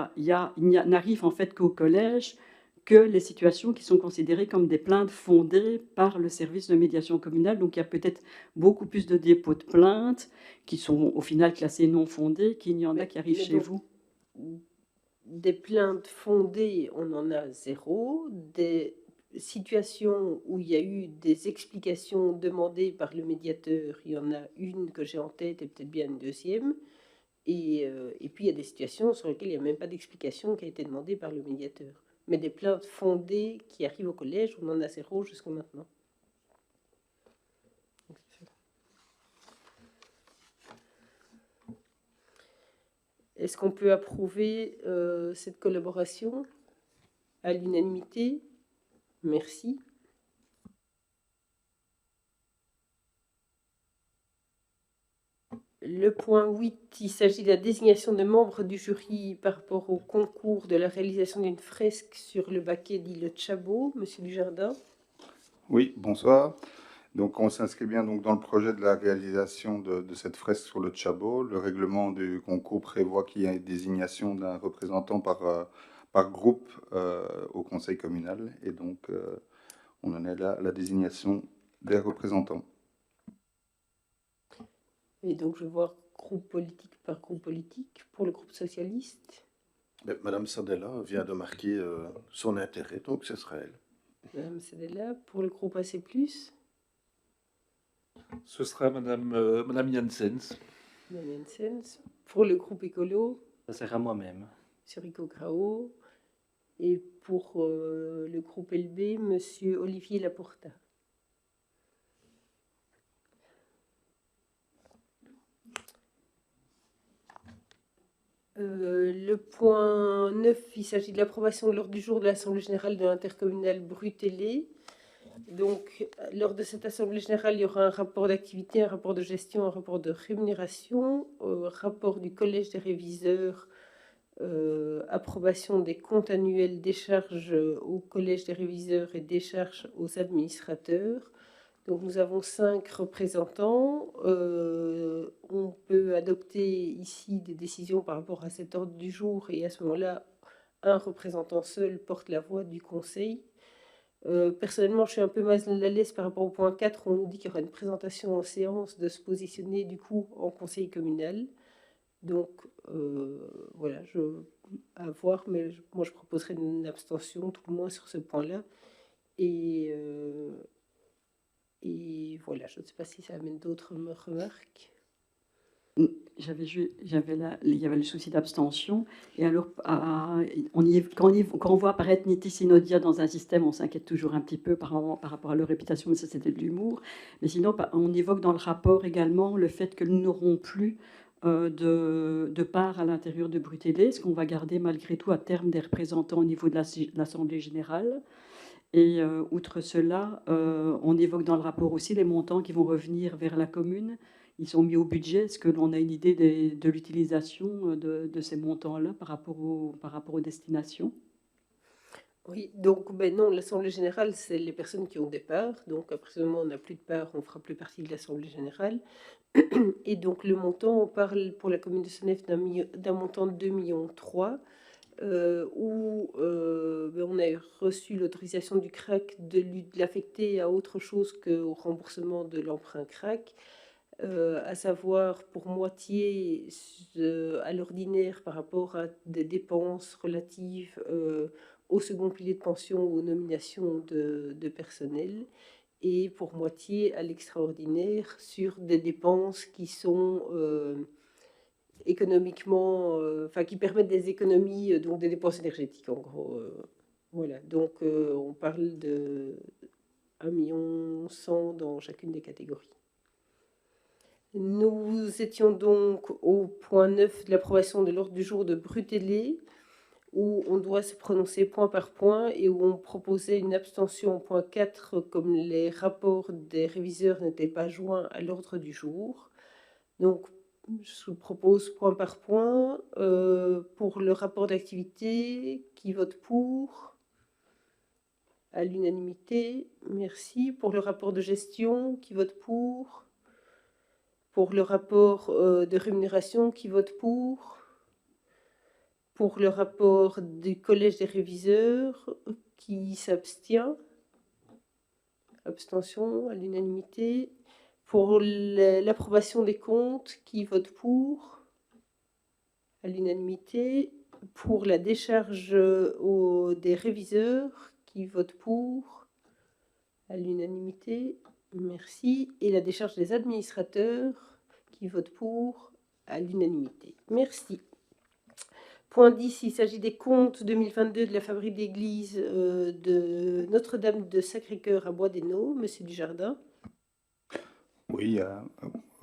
S2: n'arrive en fait qu'au collège que les situations qui sont considérées comme des plaintes fondées par le service de médiation communale. Donc il y a peut-être beaucoup plus de dépôts de plaintes qui sont au final classés non fondés qu'il n'y en a qui arrivent chez vous.
S1: Des plaintes fondées, on en a 0. Des situations où il y a eu des explications demandées par le médiateur, il y en a une que j'ai en tête et peut-être bien une deuxième. Et puis il y a des situations sur lesquelles il n'y a même pas d'explication qui a été demandée par le médiateur. Mais des plaintes fondées qui arrivent au collège, on en a 0 jusqu'à maintenant. Est-ce qu'on peut approuver cette collaboration à l'unanimité? Merci. Le point 8, il s'agit de la désignation de membres du jury par rapport au concours de la réalisation d'une fresque sur le baquet d'Île Chabot. Monsieur Dujardin.
S6: Oui, bonsoir. Donc on s'inscrit bien donc, dans le projet de la réalisation de cette fresque sur le Chabot. Le règlement du concours prévoit qu'il y ait désignation d'un représentant par groupe au conseil communal. Et donc on en est là à la désignation des représentants.
S1: Et donc, je vois groupe politique par groupe politique. Pour le groupe socialiste.
S3: Madame Sadella vient de marquer son intérêt, donc ce sera elle.
S1: Madame Sadella. Pour le groupe AC+.
S7: Ce sera Madame Janssens.
S1: Madame Janssens. Pour le groupe écolo.
S5: Ça sera moi-même.
S1: Monsieur Rico Grao. Et pour le groupe LB, Monsieur Olivier Laporta. Le point 9, il s'agit de l'approbation de l'ordre du jour de l'Assemblée générale de l'intercommunale Brutélé. Donc, lors de cette Assemblée générale, il y aura un rapport d'activité, un rapport de gestion, un rapport de rémunération, rapport du Collège des réviseurs, approbation des comptes annuels des charges au Collège des réviseurs et des charges aux administrateurs. Donc nous avons 5 représentants. On peut adopter ici des décisions par rapport à cet ordre du jour et à ce moment-là, un représentant seul porte la voix du conseil. Personnellement, je suis un peu mal à l'aise par rapport au point 4. On nous dit qu'il y aura une présentation en séance de se positionner du coup en conseil communal. Donc voilà, à voir, mais moi je proposerais une abstention tout le moins sur ce point-là. Et voilà, je ne sais pas si ça amène d'autres remarques.
S2: Il y avait le souci d'abstention. Et alors, quand on voit apparaître Niti Synodia dans un système, on s'inquiète toujours un petit peu par rapport à leur réputation, mais ça c'était de l'humour. Mais sinon, on évoque dans le rapport également le fait que nous n'aurons plus de part à l'intérieur de Brutélé, ce qu'on va garder malgré tout à terme des représentants au niveau de l'Assemblée générale. Et outre cela, on évoque dans le rapport aussi les montants qui vont revenir vers la commune. Ils sont mis au budget. Est-ce que l'on a une idée de l'utilisation de ces montants-là par rapport aux destinations?
S1: Oui, donc non, l'Assemblée générale, c'est les personnes qui ont des parts. Donc, à partir du moment où on n'a plus de parts, on ne fera plus partie de l'Assemblée générale. Et donc, le montant, on parle pour la commune de Senef d'un montant de 2,3 millions. Où on a reçu l'autorisation du CRAC de l'affecter à autre chose qu'au remboursement de l'emprunt CRAC, à savoir pour moitié à l'ordinaire par rapport à des dépenses relatives au second pilier de pension, aux nominations de personnel, et pour moitié à l'extraordinaire sur des dépenses qui sont économiquement, qui permettent des économies, donc des dépenses énergétiques en gros. Voilà, donc on parle de 1,1 million dans chacune des catégories. Nous étions donc au point 9 de l'approbation de l'ordre du jour de Brutélé, où on doit se prononcer point par point et où on proposait une abstention au point 4 comme les rapports des réviseurs n'étaient pas joints à l'ordre du jour. Donc, je vous propose point par point. Pour le rapport d'activité, qui vote pour? À l'unanimité, merci. Pour le rapport de gestion, qui vote pour? Pour le rapport de rémunération, qui vote pour? Pour le rapport du collège des réviseurs, qui s'abstient? Abstention à l'unanimité. Pour l'approbation des comptes, qui vote pour? À l'unanimité. Pour la décharge des réviseurs, qui vote pour? À l'unanimité. Merci. Et la décharge des administrateurs, qui vote pour? À l'unanimité. Merci. Point 10, il s'agit des comptes 2022 de la fabrique d'église de Notre-Dame de Sacré-Cœur à Bois-des-Naux. Monsieur Dujardin.
S6: Oui, il n'y a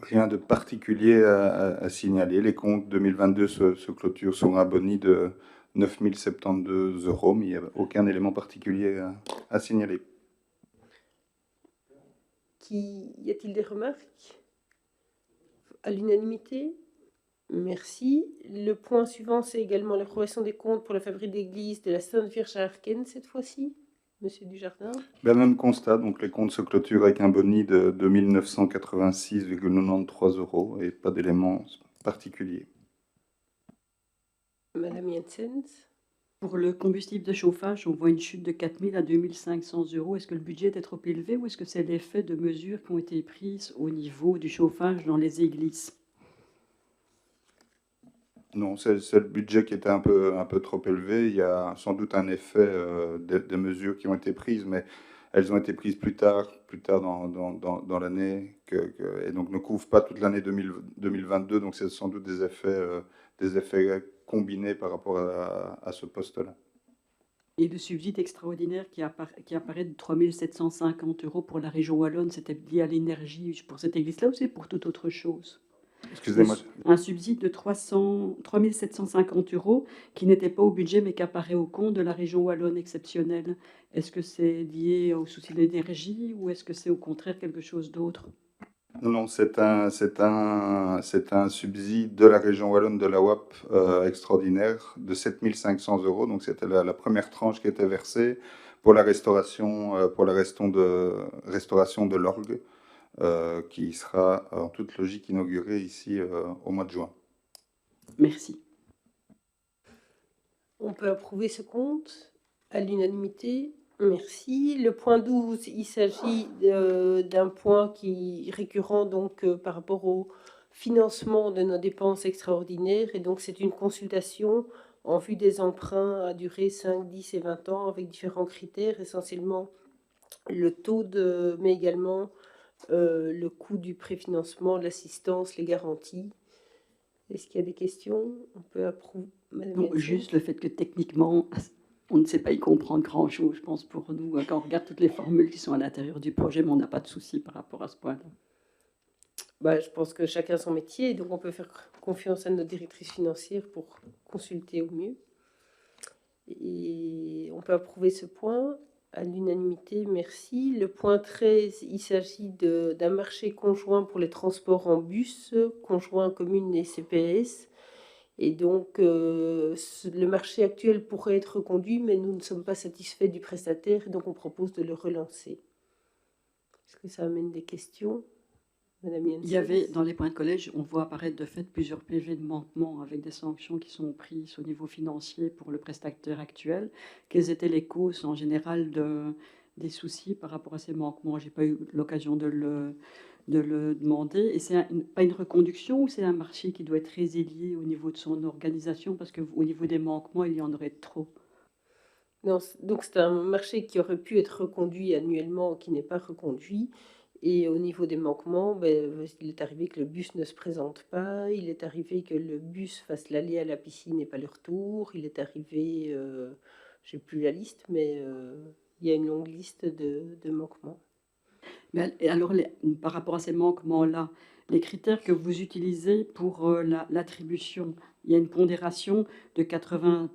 S6: rien de particulier à signaler. Les comptes 2022 se clôturent sur un boni de 9 072 €, mais il n'y a aucun élément particulier à signaler.
S1: Y a-t-il des remarques? À l'unanimité? Merci. Le point suivant, c'est également l'approbation des comptes pour la fabrique d'église de la Sainte Vierge à Arken, cette fois-ci. Monsieur Dujardin.
S6: Même constat, donc les comptes se clôturent avec un boni de 2 986,93 € et pas d'éléments particuliers.
S1: Madame Jensens.
S2: Pour le combustible de chauffage, on voit une chute de 4 000 à 2 500 €. Est-ce que le budget est trop élevé ou est-ce que c'est l'effet de mesures qui ont été prises au niveau du chauffage dans les églises?
S6: Non, c'est le budget qui était un peu trop élevé. Il y a sans doute un effet des mesures qui ont été prises, mais elles ont été prises plus tard dans l'année, et donc ne couvrent pas toute l'année 2022. Donc c'est sans doute des effets combinés par rapport à ce poste-là.
S2: Et le subside extraordinaire qui apparaît de 3 750 € pour la région wallonne, c'était lié à l'énergie pour cette église-là ou c'est pour toute autre chose?
S6: Excusez-moi.
S2: Un subside de 3 750 € qui n'était pas au budget mais qui apparaît au compte de la région wallonne exceptionnelle. Est-ce que c'est lié au souci de l'énergie ou est-ce que c'est au contraire quelque chose d'autre?
S6: Non, c'est un subside de la région wallonne de la WAP extraordinaire de 7 500 €. Donc c'était la première tranche qui était versée pour la restauration de l'orgue. Qui sera en toute logique inauguré ici au mois de juin.
S2: Merci.
S1: On peut approuver ce compte à l'unanimité. Merci. Le point 12, il s'agit d'un point qui est récurrent donc, par rapport au financement de nos dépenses extraordinaires. Et donc, c'est une consultation en vue des emprunts à durée 5, 10 et 20 ans avec différents critères, essentiellement le taux mais également le coût du préfinancement, l'assistance, les garanties. Est-ce qu'il y a des questions? On peut approuver.
S2: Non, juste le fait que techniquement, on ne sait pas y comprendre grand-chose, je pense, pour nous, quand on regarde toutes les formules qui sont à l'intérieur du projet, mais on n'a pas de souci par rapport à ce point-là.
S1: Je pense que chacun son métier, donc on peut faire confiance à notre directrice financière pour consulter au mieux. Et on peut approuver ce point. À l'unanimité, merci. Le point 13, il s'agit d'un marché conjoint pour les transports en bus, conjoint commune et CPS. Et donc, le marché actuel pourrait être reconduit, mais nous ne sommes pas satisfaits du prestataire, et donc on propose de le relancer. Est-ce que ça amène des questions? Madame Jensens.
S2: Il y avait, dans les points de collège, on voit apparaître de fait plusieurs PV de manquement avec des sanctions qui sont prises au niveau financier pour le prestataire actuel. Quelles étaient les causes en général des soucis par rapport à ces manquements? Je n'ai pas eu l'occasion de le demander. Et c'est pas une reconduction ou c'est un marché qui doit être résilié au niveau de son organisation parce qu'au niveau des manquements, il y en aurait trop?
S1: Non, donc c'est un marché qui aurait pu être reconduit annuellement, qui n'est pas reconduit. Et au niveau des manquements, il est arrivé que le bus ne se présente pas, il est arrivé que le bus fasse l'aller à la piscine et pas le retour, il est arrivé, j'ai plus la liste, mais il y a une longue liste de manquements.
S2: Mais alors, par rapport à ces manquements-là, les critères que vous utilisez pour l'attribution. Il y a une pondération de 80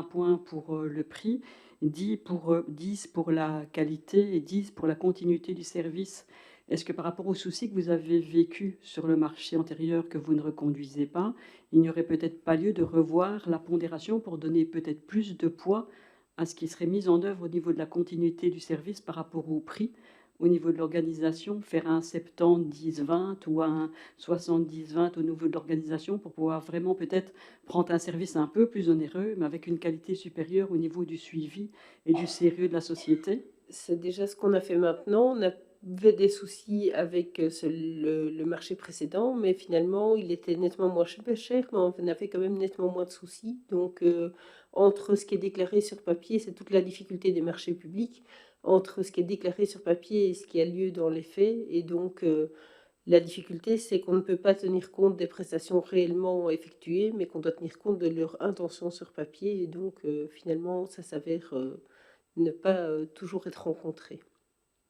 S2: points pour le prix, 10 pour la qualité et 10 pour la continuité du service. Est-ce que par rapport aux soucis que vous avez vécus sur le marché antérieur que vous ne reconduisez pas, il n'y aurait peut-être pas lieu de revoir la pondération pour donner peut-être plus de poids à ce qui serait mis en œuvre au niveau de la continuité du service par rapport au prix, au niveau de l'organisation, faire un 70-10-20 ou un 70-20 au niveau de l'organisation pour pouvoir vraiment peut-être prendre un service un peu plus onéreux, mais avec une qualité supérieure au niveau du suivi et du sérieux de la société?
S1: C'est déjà ce qu'on a fait maintenant. On avait des soucis avec le marché précédent, mais finalement, il était nettement moins cher, mais on avait quand même nettement moins de soucis. Donc, entre ce qui est déclaré sur papier, c'est toute la difficulté des marchés publics, entre ce qui est déclaré sur papier et ce qui a lieu dans les faits. Et donc, la difficulté, c'est qu'on ne peut pas tenir compte des prestations réellement effectuées, mais qu'on doit tenir compte de leur intention sur papier. Et donc, finalement, ça s'avère ne pas toujours être rencontré.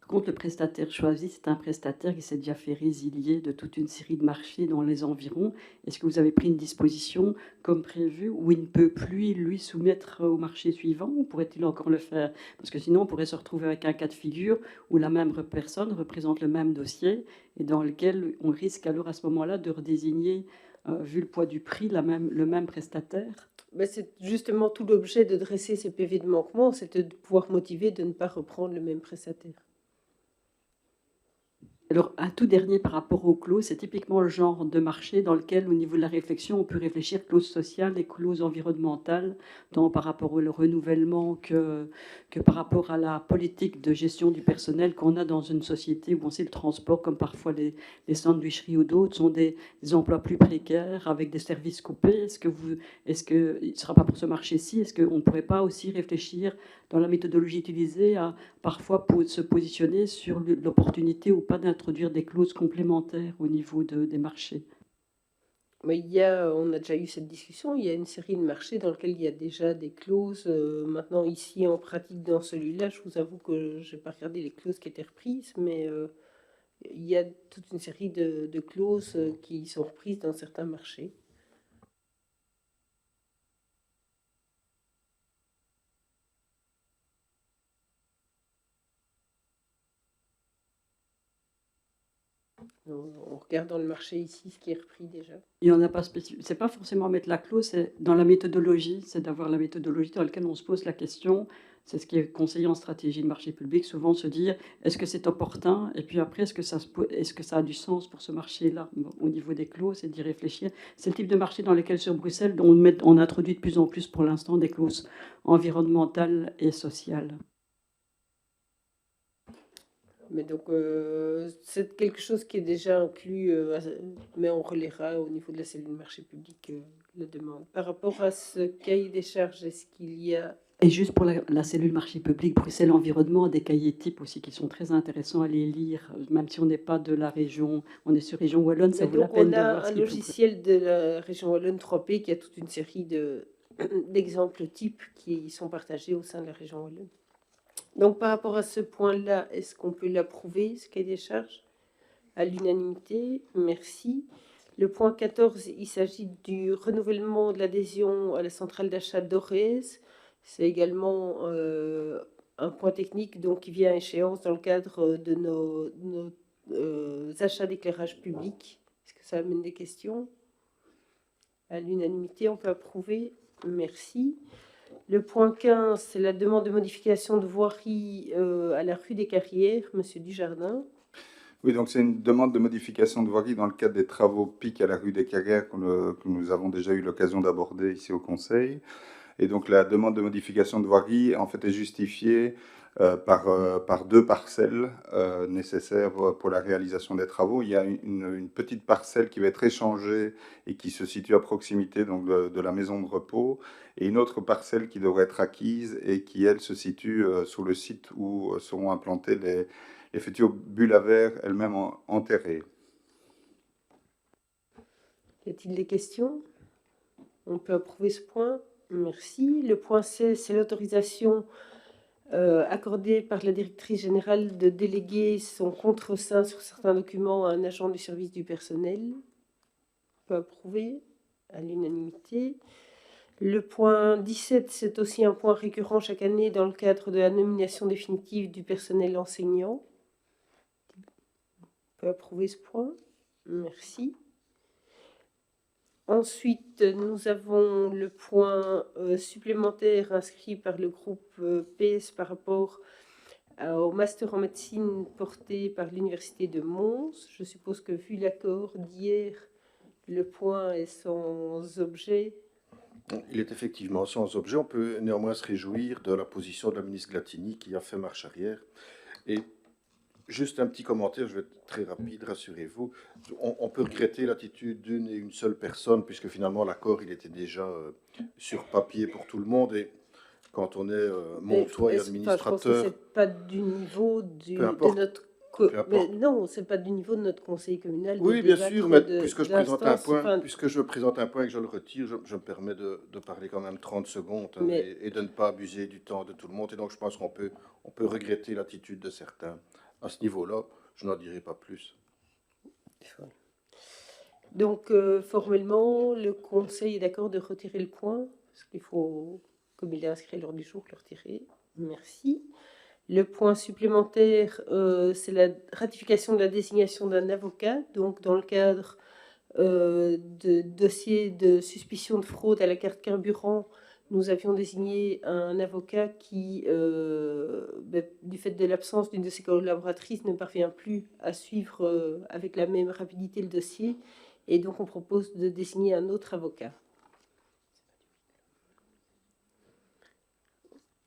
S2: Par contre, le prestataire choisi, c'est un prestataire qui s'est déjà fait résilier de toute une série de marchés dans les environs. Est-ce que vous avez pris une disposition comme prévu où il ne peut plus lui soumettre au marché suivant, ou pourrait-il encore le faire? Parce que sinon, on pourrait se retrouver avec un cas de figure où la même personne représente le même dossier et dans lequel on risque alors à ce moment-là de redésigner, vu le poids du prix, le même prestataire.
S1: Ben, c'est justement tout l'objet de dresser ces PV de manquement, c'est de pouvoir motiver de ne pas reprendre le même prestataire.
S2: Alors, un tout dernier par rapport aux clauses, c'est typiquement le genre de marché dans lequel, au niveau de la réflexion, on peut réfléchir clauses sociales et clauses environnementales, tant par rapport au renouvellement que par rapport à la politique de gestion du personnel qu'on a dans une société où on sait le transport, comme parfois les sandwicheries ou d'autres, sont des emplois plus précaires avec des services coupés. Est-ce que il ne sera pas pour ce marché-ci, est-ce qu'on ne pourrait pas aussi réfléchir dans la méthodologie utilisée à parfois se positionner sur l'opportunité ou pas d'introduire des clauses complémentaires au niveau des marchés?
S1: Mais on a déjà eu cette discussion, il y a une série de marchés dans lesquels il y a déjà des clauses. Maintenant, ici, en pratique, dans celui-là, je vous avoue que je n'ai pas regardé les clauses qui étaient reprises, mais il y a toute une série de clauses qui sont reprises dans certains marchés. On regarde dans le marché ici ce qui est repris déjà.
S2: Il y en a pas spécifique. C'est pas forcément mettre la clause, c'est dans la méthodologie, c'est d'avoir la méthodologie dans laquelle on se pose la question. C'est ce qui est conseillé en stratégie de marché public, souvent se dire est-ce que c'est opportun, et puis après est-ce que ça a du sens pour ce marché-là? Au niveau des clauses, et d'y réfléchir. C'est le type de marché dans lequel sur Bruxelles on introduit de plus en plus pour l'instant des clauses environnementales et sociales.
S1: Mais donc, c'est quelque chose qui est déjà inclus, mais on relaiera au niveau de la cellule marché public la demande. Par rapport à ce cahier des charges, est-ce qu'il y a...
S2: Et juste pour la cellule marché public, Bruxelles Environnement a des cahiers types aussi qui sont très intéressants à les lire, même si on n'est pas de la région, on est sur région Wallonne, ça vaut la peine de voir.
S1: On a un logiciel de la région Wallonne 3P qui a toute une série d'exemples types qui sont partagés au sein de la région Wallonne. Donc, par rapport à ce point-là, est-ce qu'on peut l'approuver, ce cahier des charges, à l'unanimité? Merci. Le point 14, il s'agit du renouvellement de l'adhésion à la centrale d'achat d'Orez. C'est également un point technique donc, qui vient à échéance dans le cadre de nos achats d'éclairage public. Est-ce que ça amène des questions? À l'unanimité, on peut approuver. Merci. Le point 15, c'est la demande de modification de voirie à la rue des Carrières, Monsieur Dujardin.
S6: Oui, donc c'est une demande de modification de voirie dans le cadre des travaux PIC à la rue des Carrières que nous avons déjà eu l'occasion d'aborder ici au Conseil. Et donc la demande de modification de voirie en fait est justifiée par deux parcelles nécessaires pour la réalisation des travaux. Il y a une petite parcelle qui va être échangée et qui se situe à proximité donc, de la maison de repos, et une autre parcelle qui devrait être acquise et qui, elle, se situe sur le site où seront implantées les futures bulles à verre elles-mêmes enterrées.
S1: Y a-t-il des questions? On peut approuver ce point. Merci. Le point 16, c'est l'autorisation accordé par la directrice générale de déléguer son contre-seing sur certains documents à un agent du service du personnel. Peut approuver à l'unanimité. Le point 17, c'est aussi un point récurrent chaque année dans le cadre de la nomination définitive du personnel enseignant. Peut approuver ce point. Merci. Ensuite, nous avons le point supplémentaire inscrit par le groupe PS par rapport au master en médecine porté par l'Université de Mons. Je suppose que vu l'accord d'hier, le point est sans objet.
S3: Il est effectivement sans objet. On peut néanmoins se réjouir de la position de la ministre Glatini qui a fait marche arrière. Et juste un petit commentaire, je vais être très rapide, rassurez-vous. On peut regretter l'attitude d'une et une seule personne, puisque finalement l'accord, il était déjà sur papier pour tout le monde. Et quand on est montois et administrateur...
S1: Je pense que c'est pas du niveau de notre... Mais non, c'est pas du niveau de notre conseil communal.
S3: Oui, bien sûr, mais puisque je présente un point, puisque je présente un point et que je le retire, je me permets de parler quand même 30 secondes et de ne pas abuser du temps de tout le monde. Et donc, je pense qu'on peut regretter l'attitude de certains. À ce niveau-là, je n'en dirai pas plus.
S1: Donc, formellement, le conseil est d'accord de retirer le point, parce qu'il faut, comme il est inscrit lors du jour, le retirer. Merci. Le point supplémentaire, c'est la ratification de la désignation d'un avocat. Donc, dans le cadre de dossiers de suspicion de fraude à la carte carburant, nous avions désigné un avocat qui, du fait de l'absence d'une de ses collaboratrices, ne parvient plus à suivre avec la même rapidité le dossier. Et donc, on propose de désigner un autre avocat.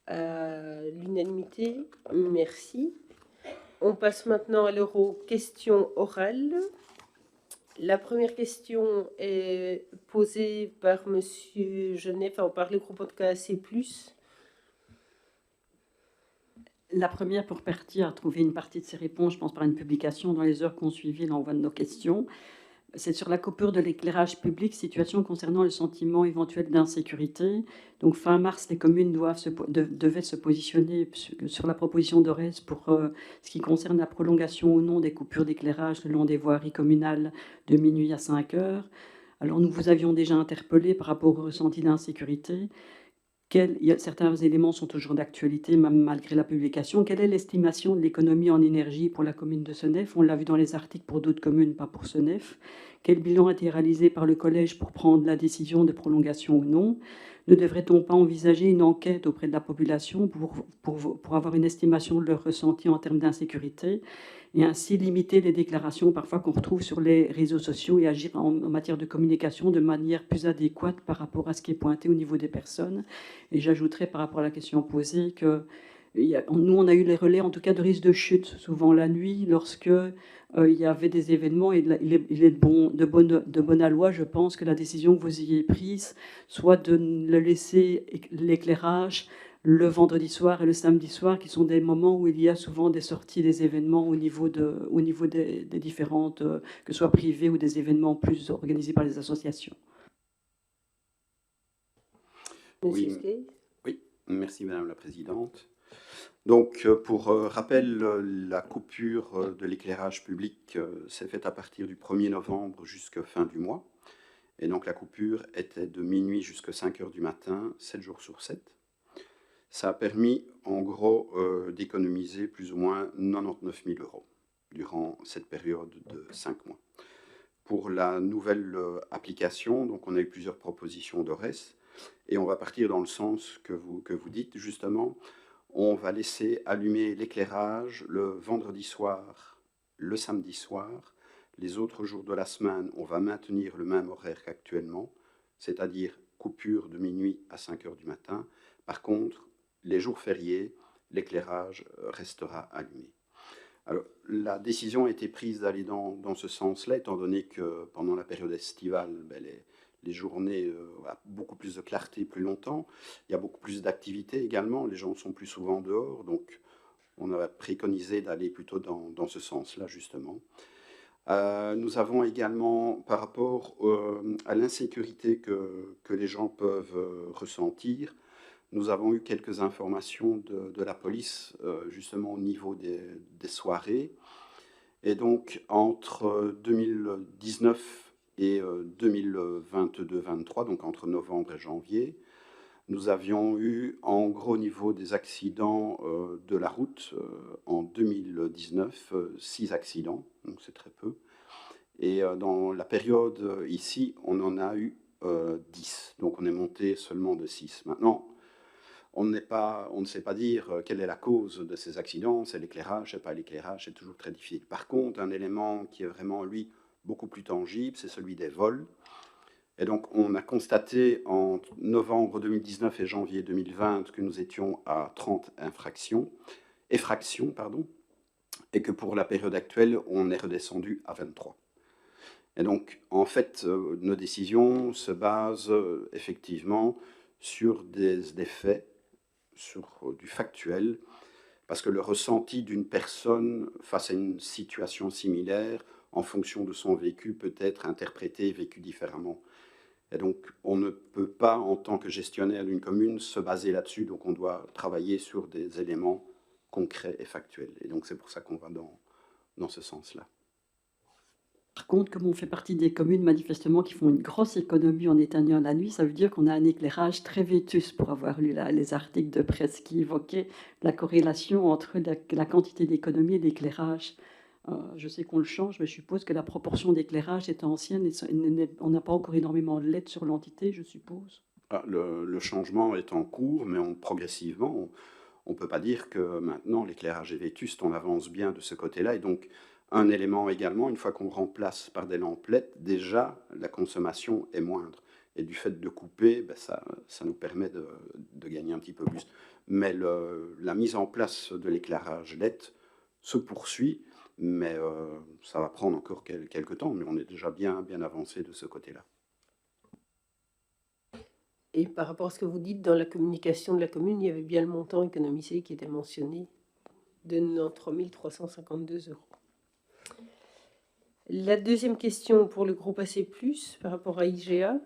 S1: L'unanimité, merci. On passe maintenant alors aux questions orales. La première question est posée par Monsieur Genet, enfin par le groupe en tout cas AC+.
S2: La première pour Perty a trouvé une partie de ses réponses, je pense, par une publication dans les heures qu'on suivit l'envoi de nos questions. C'est sur la coupure de l'éclairage public, situation concernant le sentiment éventuel d'insécurité. Donc, fin mars, les communes devaient se positionner sur la proposition d'Ores pour ce qui concerne la prolongation ou non des coupures d'éclairage le long des voiries communales de minuit à 5 heures. Alors, nous vous avions déjà interpellé par rapport au ressenti d'insécurité. Certains éléments sont toujours d'actualité, même malgré la publication. Quelle est l'estimation de l'économie en énergie pour la commune de Senef? On l'a vu dans les articles pour d'autres communes, pas pour Senef. Quel bilan a été réalisé par le collège pour prendre la décision de prolongation ou non? Ne devrait-on pas envisager une enquête auprès de la population pour avoir une estimation de leur ressenti en termes d'insécurité et ainsi limiter les déclarations parfois qu'on retrouve sur les réseaux sociaux et agir en matière de communication de manière plus adéquate par rapport à ce qui est pointé au niveau des personnes? Et j'ajouterais par rapport à la question posée que nous, on a eu les relais, en tout cas, de risque de chute, souvent la nuit, lorsque il y avait des événements. Et il est de bonne loi, je pense, que la décision que vous ayez prise soit de le laisser l'éclairage le vendredi soir et le samedi soir, qui sont des moments où il y a souvent des sorties des événements au niveau des différentes, que ce soit privées ou des événements plus organisés par les associations.
S4: Oui, merci Madame la Présidente. Donc, pour rappel, la coupure de l'éclairage public s'est faite à partir du 1er novembre jusqu'à fin du mois. Et donc, la coupure était de minuit jusqu'à 5 heures du matin, 7 jours sur 7. Ça a permis, en gros, d'économiser plus ou moins 99 000 € durant cette période de 5 mois. Pour la nouvelle application, donc on a eu plusieurs propositions d'ORES, et on va partir dans le sens que vous dites, justement. On va laisser allumer l'éclairage le vendredi soir, le samedi soir. Les autres jours de la semaine, on va maintenir le même horaire qu'actuellement, c'est-à-dire coupure de minuit à 5 heures du matin. Par contre, les jours fériés, l'éclairage restera allumé. Alors, la décision a été prise d'aller dans ce sens-là, étant donné que pendant la période estivale, les journées ont beaucoup plus de clarté plus longtemps. Il y a beaucoup plus d'activités également. Les gens sont plus souvent dehors. Donc, on a préconisé d'aller plutôt dans ce sens-là, justement. Nous avons également, par rapport à l'insécurité que les gens peuvent ressentir, Nous avons eu quelques informations de la police, justement au niveau des soirées. Et donc, entre 2019 et 2022-23, donc entre novembre et janvier, nous avions eu, en gros, au niveau des accidents de la route, en 2019, 6 accidents, donc c'est très peu. Et dans la période ici, on en a eu 10, donc on est monté seulement de 6. Maintenant, on ne sait pas dire quelle est la cause de ces accidents, c'est l'éclairage, c'est pas l'éclairage, c'est toujours très difficile. Par contre, un élément qui est vraiment, lui, beaucoup plus tangible, c'est celui des vols. Et donc, on a constaté en novembre 2019 et janvier 2020 que nous étions à 30 effractions, et que pour la période actuelle, on est redescendu à 23. Et donc, en fait, nos décisions se basent effectivement sur des faits, sur du factuel, parce que le ressenti d'une personne face à une situation similaire, en fonction de son vécu, peut être interprété et vécu différemment. Et donc, on ne peut pas, en tant que gestionnaire d'une commune, se baser là-dessus. Donc, on doit travailler sur des éléments concrets et factuels. Et donc, c'est pour ça qu'on va dans ce sens-là.
S2: Par contre, comme on fait partie des communes manifestement qui font une grosse économie en éteignant la nuit, ça veut dire qu'on a un éclairage très vétuste, pour avoir lu les articles de presse qui évoquaient la corrélation entre la quantité d'économie et l'éclairage. Je sais qu'on le change, mais je suppose que la proportion d'éclairage est ancienne et on n'a pas encore énormément de LED sur l'entité, je suppose.
S4: Le changement est en cours, mais progressivement, on ne peut pas dire que maintenant l'éclairage est vétuste, on avance bien de ce côté-là. Et donc, un élément également, une fois qu'on remplace par des lamplettes, déjà la consommation est moindre. Et du fait de couper, ben ça nous permet de gagner un petit peu plus. Mais la mise en place de l'éclairage LED se poursuit, mais ça va prendre encore quelques temps, mais on est déjà bien avancé de ce côté-là.
S1: Et par rapport à ce que vous dites, dans la communication de la commune, il y avait bien le montant économisé qui était mentionné, de 93 352 €. La deuxième question pour le groupe AC+, par rapport à IGA.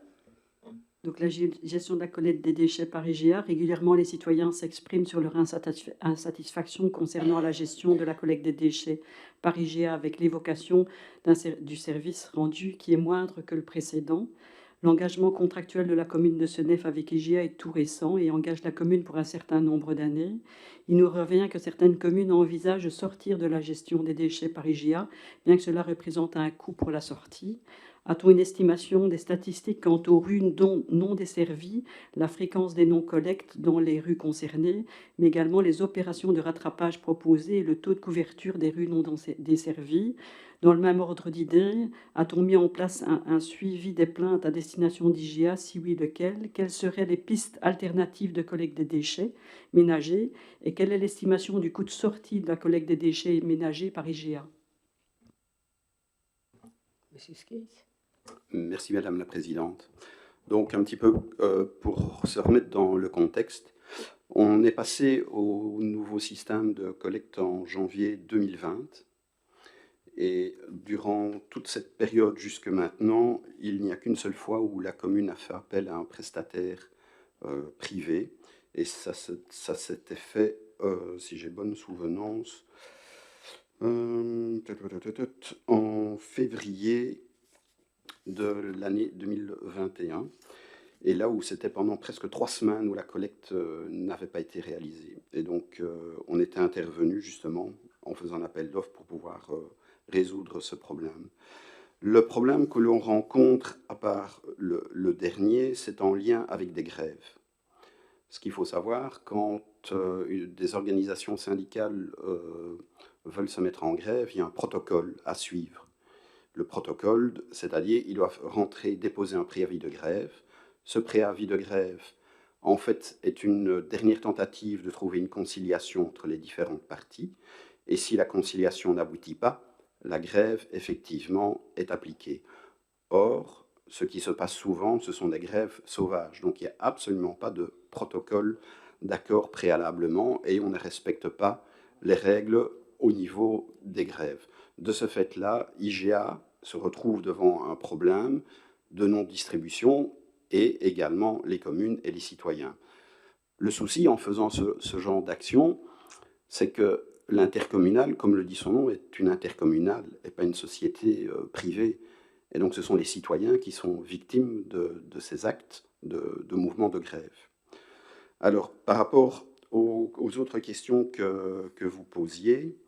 S2: Donc la gestion de la collecte des déchets par IGA, régulièrement les citoyens s'expriment sur leur insatisfaction concernant la gestion de la collecte des déchets par IGA, avec l'évocation du service rendu qui est moindre que le précédent. L'engagement contractuel de la commune de Senef avec IGA est tout récent et engage la commune pour un certain nombre d'années. Il nous revient que certaines communes envisagent de sortir de la gestion des déchets par IGA, bien que cela représente un coût pour la sortie. A-t-on une estimation des statistiques quant aux rues non desservies, la fréquence des non-collectes dans les rues concernées, mais également les opérations de rattrapage proposées et le taux de couverture des rues non desservies? Dans le même ordre d'idées, a-t-on mis en place un suivi des plaintes à destination d'IGA? Si oui, lequel? Quelles seraient les pistes alternatives de collecte des déchets ménagers? Et quelle est l'estimation du coût de sortie de la collecte des déchets ménagers par IGA?
S1: Monsieur Skees.
S4: Merci Madame la Présidente. Donc un petit peu pour se remettre dans le contexte, on est passé au nouveau système de collecte en janvier 2020. Et durant toute cette période jusque maintenant, il n'y a qu'une seule fois où la commune a fait appel à un prestataire privé. Et ça s'était fait, si j'ai bonne souvenance, en février de l'année 2021. Et là où c'était pendant presque 3 semaines où la collecte n'avait pas été réalisée. Et donc, on était intervenu justement en faisant un appel d'offres pour pouvoir résoudre ce problème. Le problème que l'on rencontre, à part le dernier, c'est en lien avec des grèves. Ce qu'il faut savoir, quand des organisations syndicales veulent se mettre en grève, il y a un protocole à suivre. Le protocole, c'est-à-dire ils doivent déposer un préavis de grève. Ce préavis de grève, en fait, est une dernière tentative de trouver une conciliation entre les différentes parties. Et si la conciliation n'aboutit pas, la grève, effectivement, est appliquée. Or, ce qui se passe souvent, ce sont des grèves sauvages. Donc, il n'y a absolument pas de protocole d'accord préalablement et on ne respecte pas les règles au niveau des grèves. De ce fait-là, IGA se retrouve devant un problème de non-distribution et également les communes et les citoyens. Le souci en faisant ce genre d'action, c'est que l'intercommunal, comme le dit son nom, est une intercommunale et pas une société privée. Et donc ce sont les citoyens qui sont victimes de ces actes de mouvements de grève. Alors, par rapport aux autres questions que vous posiez,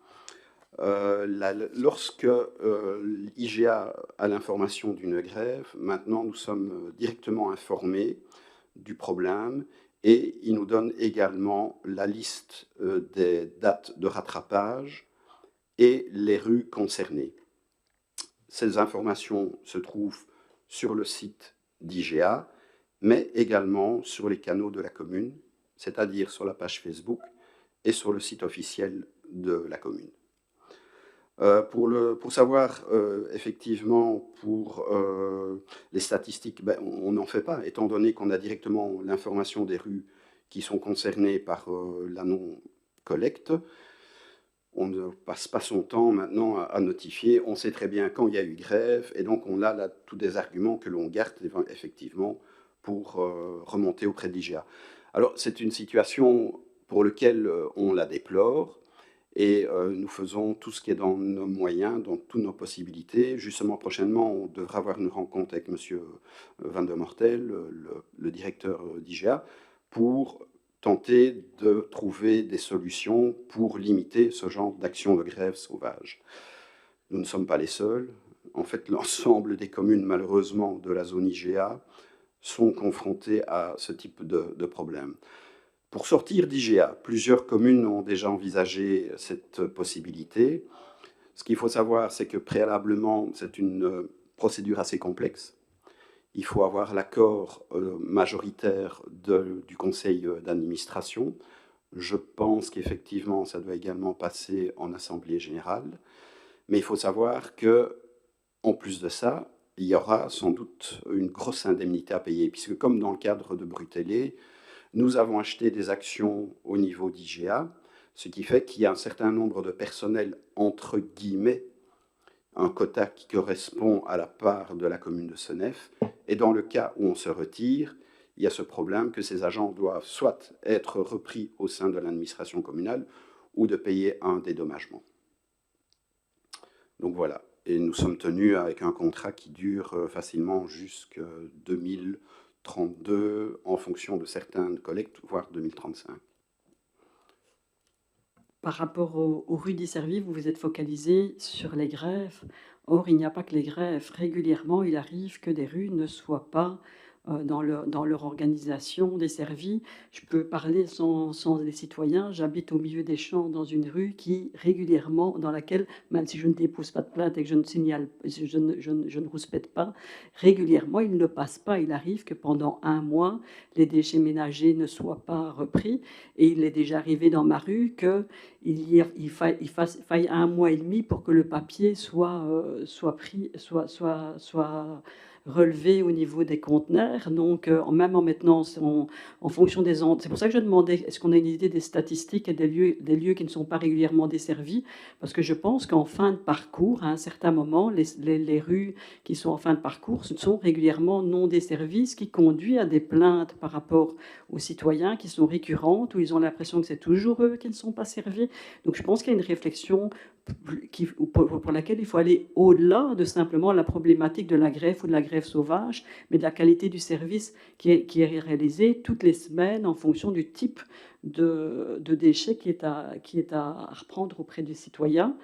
S4: lorsque l'IGA a l'information d'une grève, maintenant nous sommes directement informés du problème et il nous donne également la liste des dates de rattrapage et les rues concernées. Ces informations se trouvent sur le site d'IGA, mais également sur les canaux de la commune, c'est-à-dire sur la page Facebook et sur le site officiel de la commune. Pour savoir effectivement pour les statistiques, ben, on n'en fait pas, étant donné qu'on a directement l'information des rues qui sont concernées par la non-collecte. On ne passe pas son temps maintenant à notifier, on sait très bien quand il y a eu grève, et donc on a là tous des arguments que l'on garde effectivement pour remonter auprès de l'IGA. Alors c'est une situation pour laquelle on la déplore, et nous faisons tout ce qui est dans nos moyens, dans toutes nos possibilités. Justement, prochainement, on devra avoir une rencontre avec M. Van der Mortel, le directeur d'IGA, pour tenter de trouver des solutions pour limiter ce genre d'action de grève sauvage. Nous ne sommes pas les seuls. En fait, l'ensemble des communes, malheureusement, de la zone IGA sont confrontées à ce type de problème. Pour sortir d'IGA, plusieurs communes ont déjà envisagé cette possibilité. Ce qu'il faut savoir, c'est que préalablement, c'est une procédure assez complexe. Il faut avoir l'accord majoritaire du conseil d'administration. Je pense qu'effectivement, ça doit également passer en assemblée générale. Mais il faut savoir qu'en plus de ça, il y aura sans doute une grosse indemnité à payer, puisque comme dans le cadre de Brutélé, nous avons acheté des actions au niveau d'IGA, ce qui fait qu'il y a un certain nombre de personnels, entre guillemets, un quota qui correspond à la part de la commune de Senef. Et dans le cas où on se retire, il y a ce problème que ces agents doivent soit être repris au sein de l'administration communale ou de payer un dédommagement. Donc voilà. Et nous sommes tenus avec un contrat qui dure facilement jusqu'à 2032 en fonction de certaines collectes, voire 2035.
S2: Par rapport aux rues desservies, vous vous êtes focalisé sur les grèves. Or, il n'y a pas que les grèves. Régulièrement, il arrive que des rues ne soient pas dans leur organisation desservie. Je peux parler sans les citoyens. J'habite au milieu des champs dans une rue qui, régulièrement, dans laquelle, même si je ne dépose pas de plainte et que je ne signale, je ne rouspète pas, régulièrement, il ne passe pas. Il arrive que pendant un mois, les déchets ménagers ne soient pas repris. Et il est déjà arrivé dans ma rue qu'il faille un mois et demi pour que le papier soit relevé au niveau des conteneurs. Donc, même en maintenant, en fonction des endroits. C'est pour ça que je demandais, est-ce qu'on a une idée des statistiques et des lieux qui ne sont pas régulièrement desservis? Parce que je pense qu'en fin de parcours, à un certain moment, les rues qui sont en fin de parcours sont régulièrement non desservies, ce qui conduit à des plaintes par rapport aux citoyens qui sont récurrentes, où ils ont l'impression que c'est toujours eux qui ne sont pas servis. Donc, je pense qu'il y a une réflexion pour laquelle il faut aller au-delà de simplement la problématique de la grève ou de la grève sauvage, mais de la qualité du service qui est réalisé toutes les semaines en fonction du type de déchets qui est à reprendre auprès des citoyens.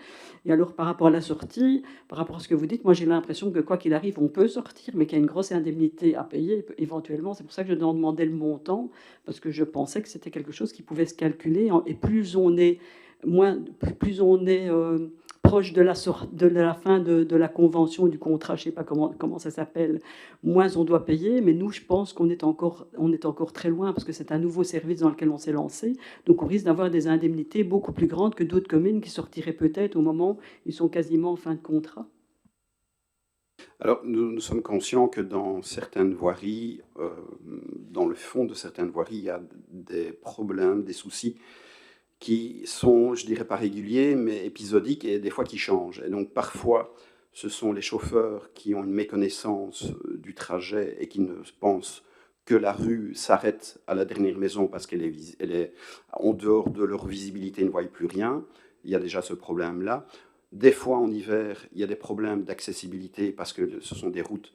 S2: Et alors, par rapport à la sortie, par rapport à ce que vous dites, moi j'ai l'impression que quoi qu'il arrive, on peut sortir, mais qu'il y a une grosse indemnité à payer éventuellement. C'est pour ça que je demandais le montant, parce que je pensais que c'était quelque chose qui pouvait se calculer. Et plus on est proche de la fin de la convention, du contrat, je ne sais pas comment ça s'appelle, moins on doit payer. Mais nous, je pense qu'on est encore très loin, parce que c'est un nouveau service dans lequel on s'est lancé. Donc on risque d'avoir des indemnités beaucoup plus grandes que d'autres communes qui sortiraient peut-être au moment où ils sont quasiment en fin de contrat.
S4: Alors, nous sommes conscients que dans certaines voiries, dans le fond de certaines voiries, il y a des problèmes, des soucis qui sont, je dirais pas réguliers, mais épisodiques et des fois qui changent. Et donc parfois, ce sont les chauffeurs qui ont une méconnaissance du trajet et qui ne pensent que la rue s'arrête à la dernière maison parce qu'elle elle est en dehors de leur visibilité, ils ne voient plus rien. Il y a déjà ce problème-là. Des fois, en hiver, il y a des problèmes d'accessibilité parce que ce sont des routes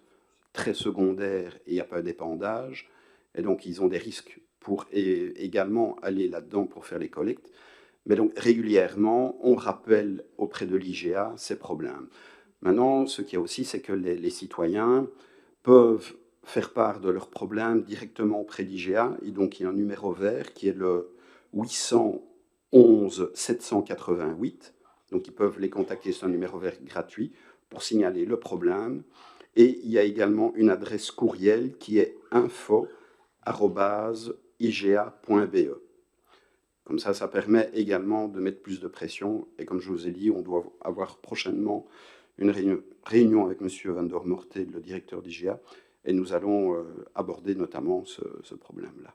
S4: très secondaires et il n'y a pas d'épandage. Et donc, ils ont des risques pour également aller là-dedans pour faire les collectes. Mais donc, régulièrement, on rappelle auprès de l'IGA ces problèmes. Maintenant, ce qu'il y a aussi, c'est que les citoyens peuvent faire part de leurs problèmes directement auprès d'IGA. Et donc, il y a un numéro vert qui est le 811 788. Donc, ils peuvent les contacter sur un numéro vert gratuit pour signaler le problème. Et il y a également une adresse courriel qui est info@iga.be. Comme ça permet également de mettre plus de pression. Et comme je vous ai dit, on doit avoir prochainement une réunion avec M. Van der Mortel, le directeur d'IGA, et nous allons aborder notamment ce problème-là.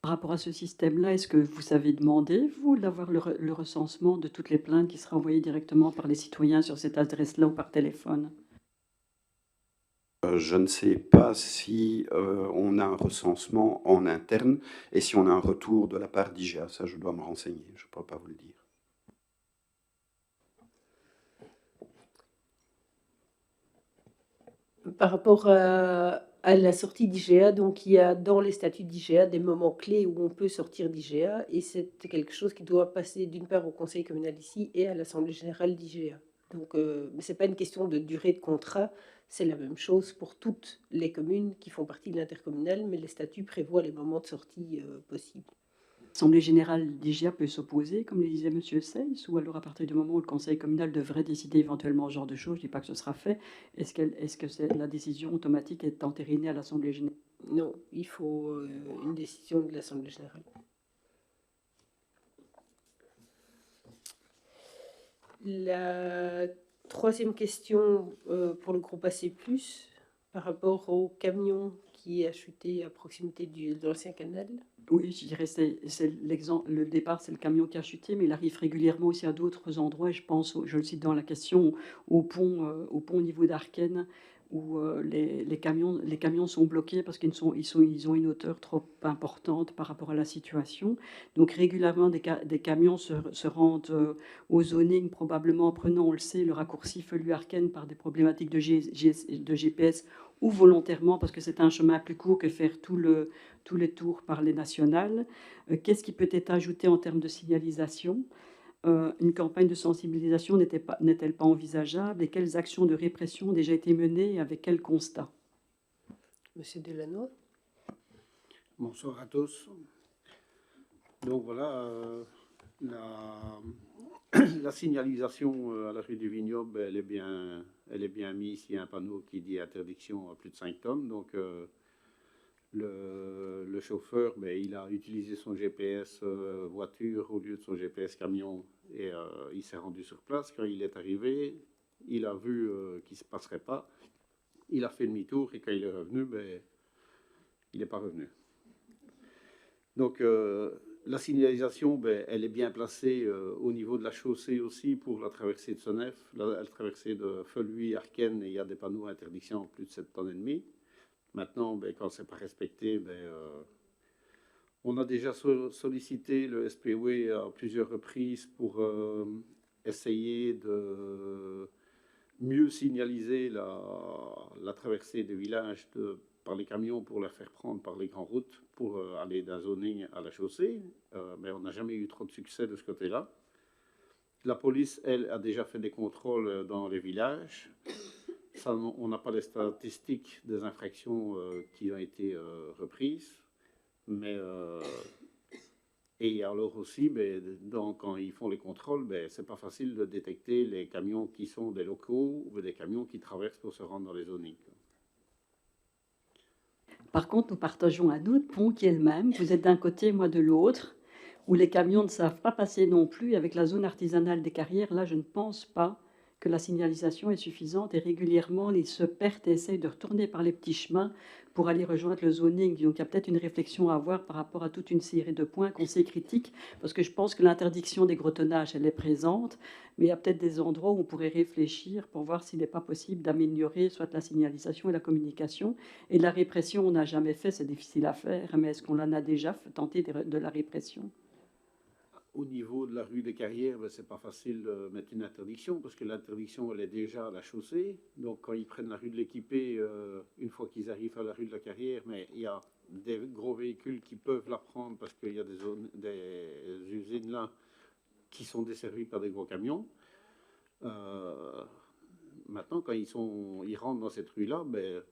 S2: Par rapport à ce système-là, est-ce que vous avez demandé, vous, d'avoir le recensement de toutes les plaintes qui seraient envoyées directement par les citoyens sur cette adresse-là ou par téléphone?
S4: Je ne sais pas si on a un recensement en interne et si on a un retour de la part d'IGA. Ça, je dois me renseigner. Je ne peux pas vous le dire.
S1: Par rapport à la sortie d'IGA, donc il y a dans les statuts d'IGA des moments clés où on peut sortir d'IGA, et c'est quelque chose qui doit passer d'une part au conseil communal ici et à l'assemblée générale d'IGA. Donc ce n'est pas une question de durée de contrat, c'est la même chose pour toutes les communes qui font partie de l'intercommunal, mais les statuts prévoient les moments de sortie possibles.
S2: L'Assemblée générale d'IGA peut s'opposer, comme le disait M. Seyss, ou alors à partir du moment où le conseil communal devrait décider éventuellement ce genre de choses, je ne dis pas que ce sera fait, est-ce que la décision automatique est entérinée à l'Assemblée générale?
S1: Non, il faut une décision de l'Assemblée générale. La troisième question pour le groupe AC+, par rapport au camion qui a chuté à proximité de l'ancien canal.
S2: Oui, je dirais c'est l'exemple. Le départ, c'est le camion qui a chuté, mais il arrive régulièrement aussi à d'autres endroits. Je pense, je le cite dans la question, au pont au niveau d'Arken, où les camions sont bloqués parce qu'ils ont une hauteur trop importante par rapport à la situation. Donc régulièrement, des camions se rendent au zoning, probablement en prenant, on le sait, le raccourci Felu-Arken par des problématiques de GPS ou volontairement parce que c'est un chemin plus court que faire tous les tours par les nationales. Qu'est-ce qui peut être ajouté en termes de signalisation? Une campagne de sensibilisation n'est-elle pas envisageable? Et quelles actions de répression ont déjà été menées et avec quel constat?
S1: Monsieur Delannoy.
S8: Bonsoir à tous. Donc voilà, la signalisation à la rue du Vignoble, elle est bien mise. Il y a un panneau qui dit interdiction à plus de 5 tonnes. Donc le chauffeur, il a utilisé son GPS voiture au lieu de son GPS camion et il s'est rendu sur place. Quand il est arrivé, il a vu qu'il ne se passerait pas. Il a fait demi-tour et quand il est revenu, il n'est pas revenu. Donc la signalisation, elle est bien placée au niveau de la chaussée aussi pour la traversée de Senef, la traversée de Feluy, Arken, et il y a des panneaux interdiction plus de 7,5 tonnes. Maintenant, quand ce n'est pas respecté, on a déjà sollicité le SPW à plusieurs reprises pour essayer de mieux signaliser la traversée des villages par les camions pour les faire prendre par les grandes routes pour aller d'un zoning à la chaussée. Mais on n'a jamais eu trop de succès de ce côté-là. La police, elle, a déjà fait des contrôles dans les villages. Ça, on n'a pas les statistiques des infractions qui ont été reprises. Et alors aussi, quand ils font les contrôles, ce n'est pas facile de détecter les camions qui sont des locaux ou des camions qui traversent pour se rendre dans les zonings.
S2: Par contre, nous partageons un autre pont qui est le même. Vous êtes d'un côté, moi de l'autre, où les camions ne savent pas passer non plus. Avec la zone artisanale des carrières, là, je ne pense pas que la signalisation est suffisante et régulièrement, ils se perdent et essayent de retourner par les petits chemins pour aller rejoindre le zoning. Donc il y a peut-être une réflexion à avoir par rapport à toute une série de points qu'on sait critiques, parce que je pense que l'interdiction des grotonnages, elle est présente, mais il y a peut-être des endroits où on pourrait réfléchir pour voir s'il n'est pas possible d'améliorer soit la signalisation et la communication. Et la répression, on n'a jamais fait, c'est difficile à faire, mais est-ce qu'on en a déjà tenté de la répression?
S8: Au niveau de la rue des Carrières, ben, c'est pas facile de mettre une interdiction parce que l'interdiction elle est déjà à la chaussée. Donc quand ils prennent la rue de l'Équipée, une fois qu'ils arrivent à la rue de la Carrière, mais il y a des gros véhicules qui peuvent la prendre parce qu'il y a des usines là qui sont desservies par des gros camions. Maintenant, quand ils rentrent dans cette rue-là, ben,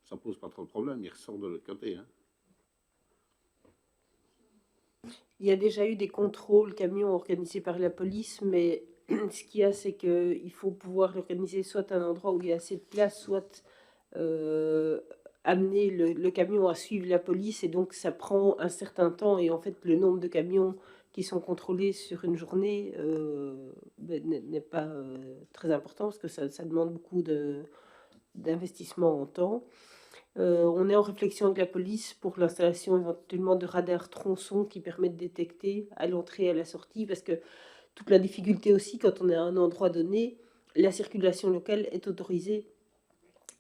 S8: ça pose pas trop de problème. Ils ressortent de l'autre côté. Hein.
S1: Il y a déjà eu des contrôles camions organisés par la police, mais ce qu'il y a, c'est qu'il faut pouvoir organiser soit un endroit où il y a assez de place, soit amener le camion à suivre la police, et donc ça prend un certain temps, et en fait le nombre de camions qui sont contrôlés sur une journée n'est pas très important, parce que ça demande beaucoup d'investissement en temps. On est en réflexion avec la police pour l'installation éventuellement de radars tronçons qui permettent de détecter à l'entrée et à la sortie, parce que toute la difficulté aussi, quand on est à un endroit donné, la circulation locale est autorisée.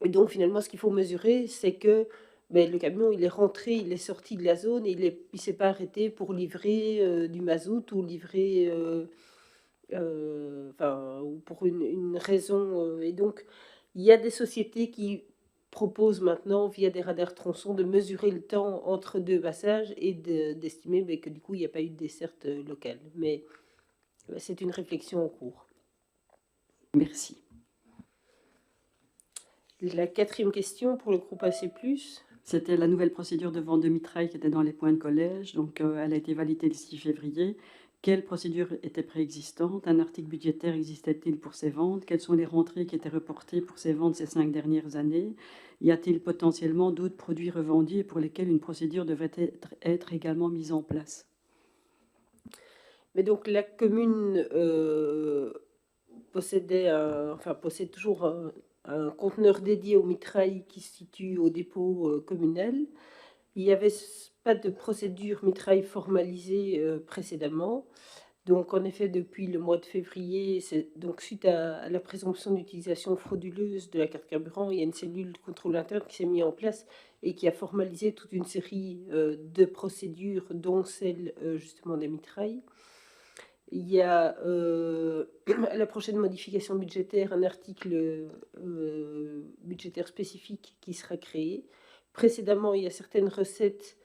S1: Et donc finalement, ce qu'il faut mesurer, c'est que le camion, il est rentré, il est sorti de la zone, et il ne s'est pas arrêté pour livrer du mazout ou livrer... ou pour une raison. Et donc, il y a des sociétés qui proposent maintenant, via des radars tronçons, de mesurer le temps entre deux passages et d'estimer que du coup, il n'y a pas eu de desserte locale. Mais c'est une réflexion en cours.
S2: Merci.
S1: La quatrième question pour le groupe AC+.
S2: C'était la nouvelle procédure de vente de mitraille qui était dans les points de collège. Donc, elle a été validée le 6 février. Quelle procédure était préexistante? Un article budgétaire existait-il pour ces ventes? Quelles sont les rentrées qui étaient reportées pour ces ventes ces 5 dernières années? Y a-t-il potentiellement d'autres produits revendus pour lesquels une procédure devrait être également mise en place?
S1: Mais donc la commune possède toujours un conteneur dédié aux mitrailles qui se situe au dépôt communal. Il n'y avait pas de procédure mitraille formalisée précédemment. Donc, en effet, depuis le mois de février, donc suite à la présomption d'utilisation frauduleuse de la carte carburant, il y a une cellule de contrôle interne qui s'est mise en place et qui a formalisé toute une série de procédures, dont celle justement des mitrailles. Il y a à la prochaine modification budgétaire un article budgétaire spécifique qui sera créé. Précédemment, il y a certaines recettes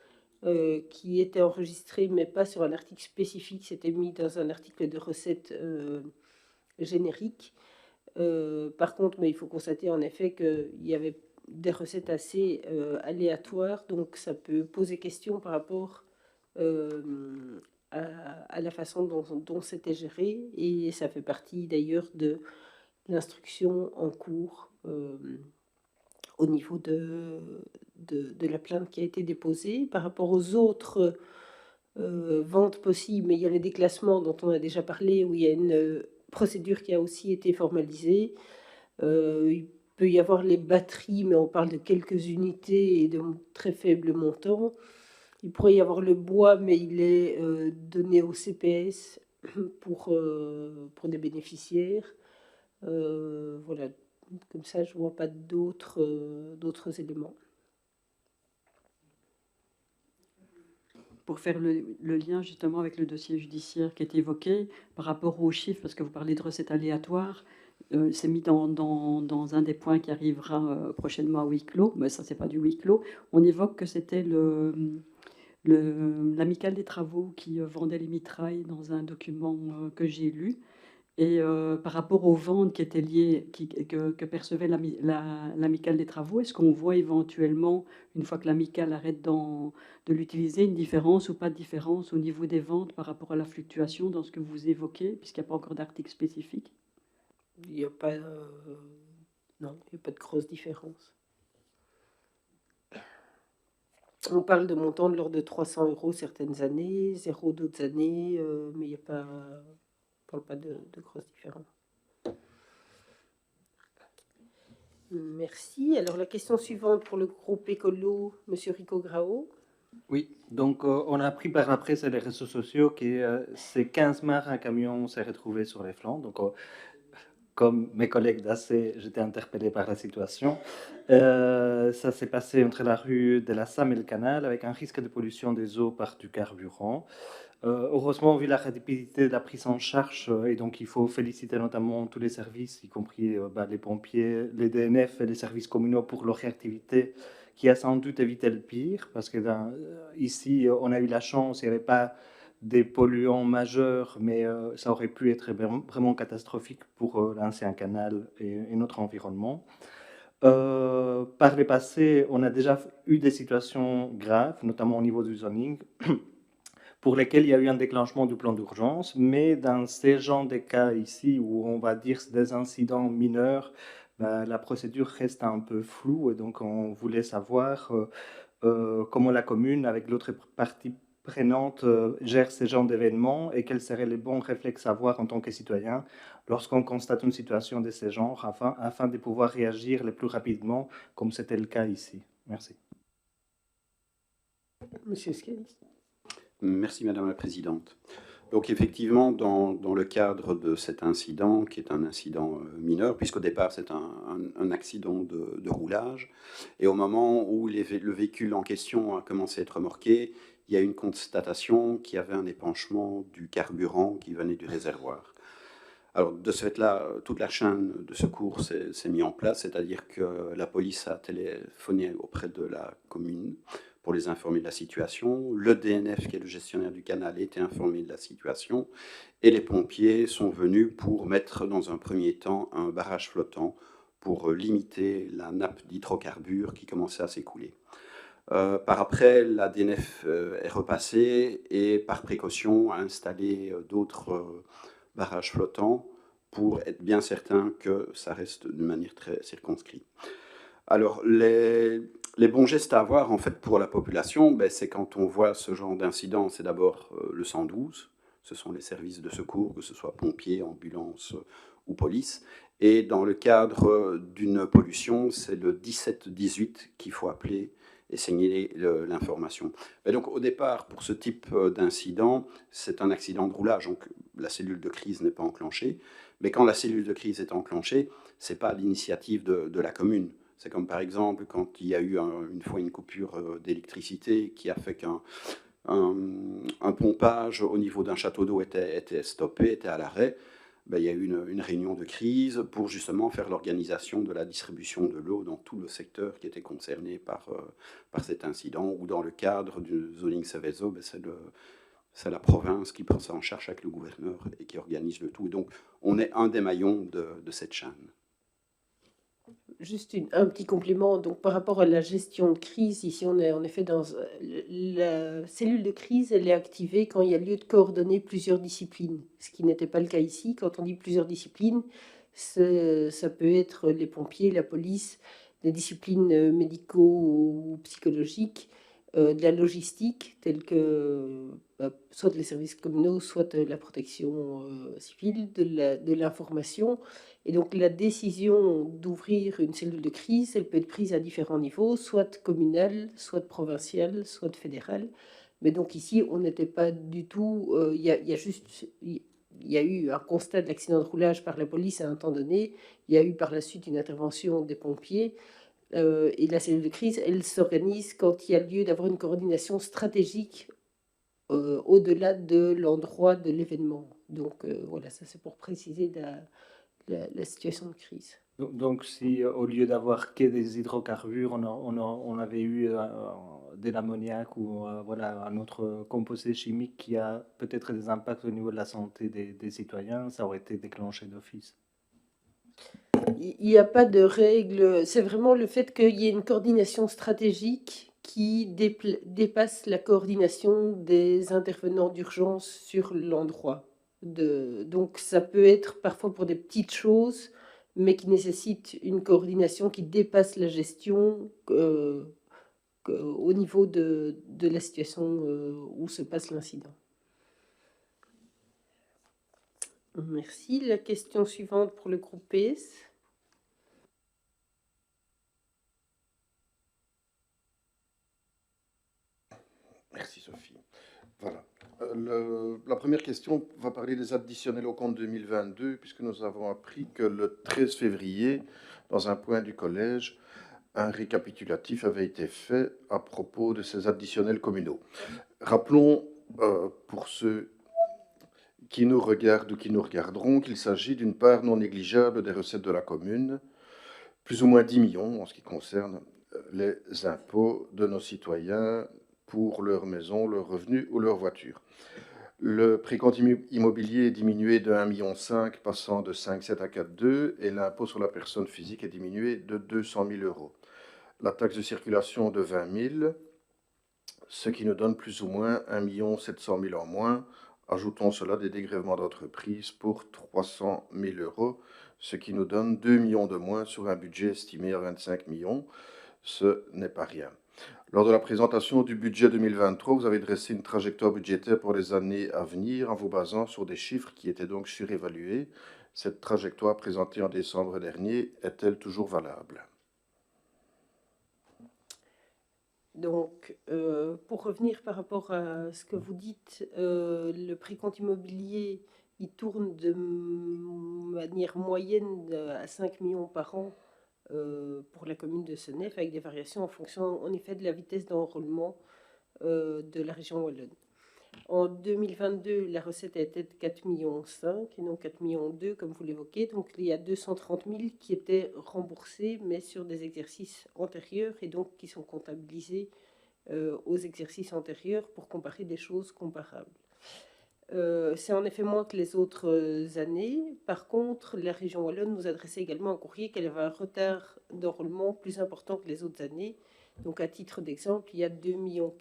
S1: qui étaient enregistrées, mais pas sur un article spécifique, c'était mis dans un article de recettes générique. Par contre, mais il faut constater en effet qu'il y avait des recettes assez aléatoires, donc ça peut poser question par rapport à la façon dont c'était géré, et ça fait partie d'ailleurs de l'instruction en cours au niveau de la plainte qui a été déposée. Par rapport aux autres ventes possibles, mais il y a les déclassements dont on a déjà parlé, où il y a une procédure qui a aussi été formalisée. Il peut y avoir les batteries, mais on parle de quelques unités et de très faibles montants. Il pourrait y avoir le bois, mais il est donné au CPS pour des bénéficiaires. Voilà, comme ça, je ne vois pas d'autres éléments.
S2: Pour faire le lien justement avec le dossier judiciaire qui est évoqué, par rapport aux chiffres, parce que vous parlez de recettes aléatoires, c'est mis dans un des points qui arrivera prochainement à huis clos, mais ça, c'est pas du huis clos. On évoque que c'était l'amicale des travaux qui vendait les mitrailles dans un document que j'ai lu. Et par rapport aux ventes qui étaient liées, que percevait l'amicale des travaux, est-ce qu'on voit éventuellement, une fois que l'amicale arrête de l'utiliser, une différence ou pas de différence au niveau des ventes par rapport à la fluctuation dans ce que vous évoquez, puisqu'il n'y a pas encore d'article spécifique?
S1: Il n'y a pas, non, il n'y a pas de grosse différence. On parle de montants de l'ordre de 300 € certaines années, 0 d'autres années, mais il n'y a pas... pas de grosses différences. Merci. Alors, la question suivante pour le groupe écolo, Monsieur Rico Grao.
S5: Oui, donc on a appris par la presse et les réseaux sociaux que ces 15 mars, un camion s'est retrouvé sur les flancs. Donc, comme mes collègues d'AC, j'étais interpellé par la situation. Ça s'est passé entre la rue de la Sam et le canal, avec un risque de pollution des eaux par du carburant. Heureusement, vu la rapidité de la prise en charge, et donc il faut féliciter notamment tous les services, y compris les pompiers, les DNF et les services communaux pour leur réactivité, qui a sans doute évité le pire, parce que ici, on a eu la chance, il n'y avait pas des polluants majeurs, mais ça aurait pu être vraiment catastrophique pour l'ancien canal et notre environnement. Par le passé, on a déjà eu des situations graves, notamment au niveau du zoning, pour lesquels il y a eu un déclenchement du plan d'urgence, mais dans ces genres de cas ici, où on va dire des incidents mineurs, la procédure reste un peu floue, et donc on voulait savoir comment la commune, avec l'autre partie prenante, gère ces genres d'événements, et quels seraient les bons réflexes à avoir en tant que citoyen lorsqu'on constate une situation de ce genre, afin de pouvoir réagir le plus rapidement, comme c'était le cas ici. Merci.
S1: Monsieur Skelis.
S4: Merci Madame la Présidente. Donc effectivement, dans le cadre de cet incident, qui est un incident mineur, puisqu'au départ c'est un accident de roulage, et au moment où le véhicule en question a commencé à être remorqué, il y a une constatation qu'il y avait un épanchement du carburant qui venait du réservoir. Alors de ce fait-là, toute la chaîne de secours s'est mise en place, c'est-à-dire que la police a téléphoné auprès de la commune pour les informer de la situation. Le DNF, qui est le gestionnaire du canal, a été informé de la situation. Et les pompiers sont venus pour mettre dans un premier temps un barrage flottant pour limiter la nappe d'hydrocarbures qui commençait à s'écouler. Par après, la DNF est repassée et par précaution a installé d'autres barrages flottants pour être bien certain que ça reste de manière très circonscrite. Alors, les bons gestes à avoir en fait pour la population, c'est quand on voit ce genre d'incident, c'est d'abord le 112, ce sont les services de secours, que ce soit pompiers, ambulances ou police. Et dans le cadre d'une pollution, c'est le 17-18 qu'il faut appeler et signaler l'information. Donc au départ, pour ce type d'incident, c'est un accident de roulage, donc la cellule de crise n'est pas enclenchée. Mais quand la cellule de crise est enclenchée, ce n'est pas à l'initiative de la commune. C'est comme par exemple quand il y a eu une fois une coupure d'électricité qui a fait qu'un pompage au niveau d'un château d'eau était stoppé, était à l'arrêt. Il y a eu une réunion de crise pour justement faire l'organisation de la distribution de l'eau dans tout le secteur qui était concerné par cet incident, ou dans le cadre du zoning Seveso, c'est la province qui prend ça en charge avec le gouverneur et qui organise le tout. Et donc, on est un des maillons de cette chaîne.
S1: Juste un petit complément. Donc, par rapport à la gestion de crise, ici, on est en effet dans la cellule de crise, elle est activée quand il y a lieu de coordonner plusieurs disciplines, ce qui n'était pas le cas ici. Quand on dit plusieurs disciplines, ça peut être les pompiers, la police, des disciplines médicaux ou psychologiques, de la logistique, telle que soit les services communaux, soit la protection civile, de l'information. Et donc la décision d'ouvrir une cellule de crise, elle peut être prise à différents niveaux, soit communal, soit provincial, soit fédéral. Mais donc ici, on n'était pas du tout... Il y a eu un constat de l'accident de roulage par la police à un temps donné. Il y a eu par la suite une intervention des pompiers. Et la cellule de crise, elle s'organise quand il y a lieu d'avoir une coordination stratégique au-delà de l'endroit de l'événement. Donc voilà, ça c'est pour préciser la situation de crise.
S5: Donc, si au lieu d'avoir que des hydrocarbures, on avait eu de l'ammoniac ou un autre composé chimique qui a peut-être des impacts au niveau de la santé des citoyens, ça aurait été déclenché d'office.
S1: Il n'y a pas de règle, c'est vraiment le fait qu'il y ait une coordination stratégique qui dépasse la coordination des intervenants d'urgence sur l'endroit. Donc ça peut être parfois pour des petites choses, mais qui nécessitent une coordination qui dépasse la gestion au niveau de la situation où se passe l'incident. Merci. La question suivante pour le groupe PS.
S3: Merci Sophie. Voilà. La première question va parler des additionnels au compte 2022, puisque nous avons appris que le 13 février, dans un point du collège, un récapitulatif avait été fait à propos de ces additionnels communaux. Rappelons, pour ceux qui nous regardent ou qui nous regarderont, qu'il s'agit d'une part non négligeable des recettes de la commune, plus ou moins 10 millions en ce qui concerne les impôts de nos citoyens pour leur maison, leurs revenus ou leur voiture. Le précompte immobilier est diminué de 1,5 million, passant de 5,7 à 4,2, et l'impôt sur la personne physique est diminué de 200 000 euros. La taxe de circulation de 20 000, ce qui nous donne plus ou moins 1 700 000 en moins. Ajoutons cela des dégrèvements d'entreprise pour 300 000 euros, ce qui nous donne 2 millions de moins sur un budget estimé à 25 millions. Ce n'est pas rien. Lors de la présentation du budget 2023, vous avez dressé une trajectoire budgétaire pour les années à venir en vous basant sur des chiffres qui étaient donc surévalués. Cette trajectoire présentée en décembre dernier est-elle toujours valable ?
S1: Donc, pour revenir par rapport à ce que vous dites, le précompte immobilier, il tourne de manière moyenne à 5 millions par an pour la commune de Senef, avec des variations en fonction, en effet, de la vitesse d'enrôlement de la région wallonne. En 2022, la recette a été de 4,5 millions et non 4,2 millions, comme vous l'évoquez. Donc, il y a 230 000 qui étaient remboursés, mais sur des exercices antérieurs et donc qui sont comptabilisés aux exercices antérieurs pour comparer des choses comparables. C'est en effet moins que les autres années. Par contre, la région wallonne nous adressait également un courrier qu'elle avait un retard d'enrôlement plus important que les autres années. Donc, à titre d'exemple, il y a 2,4 millions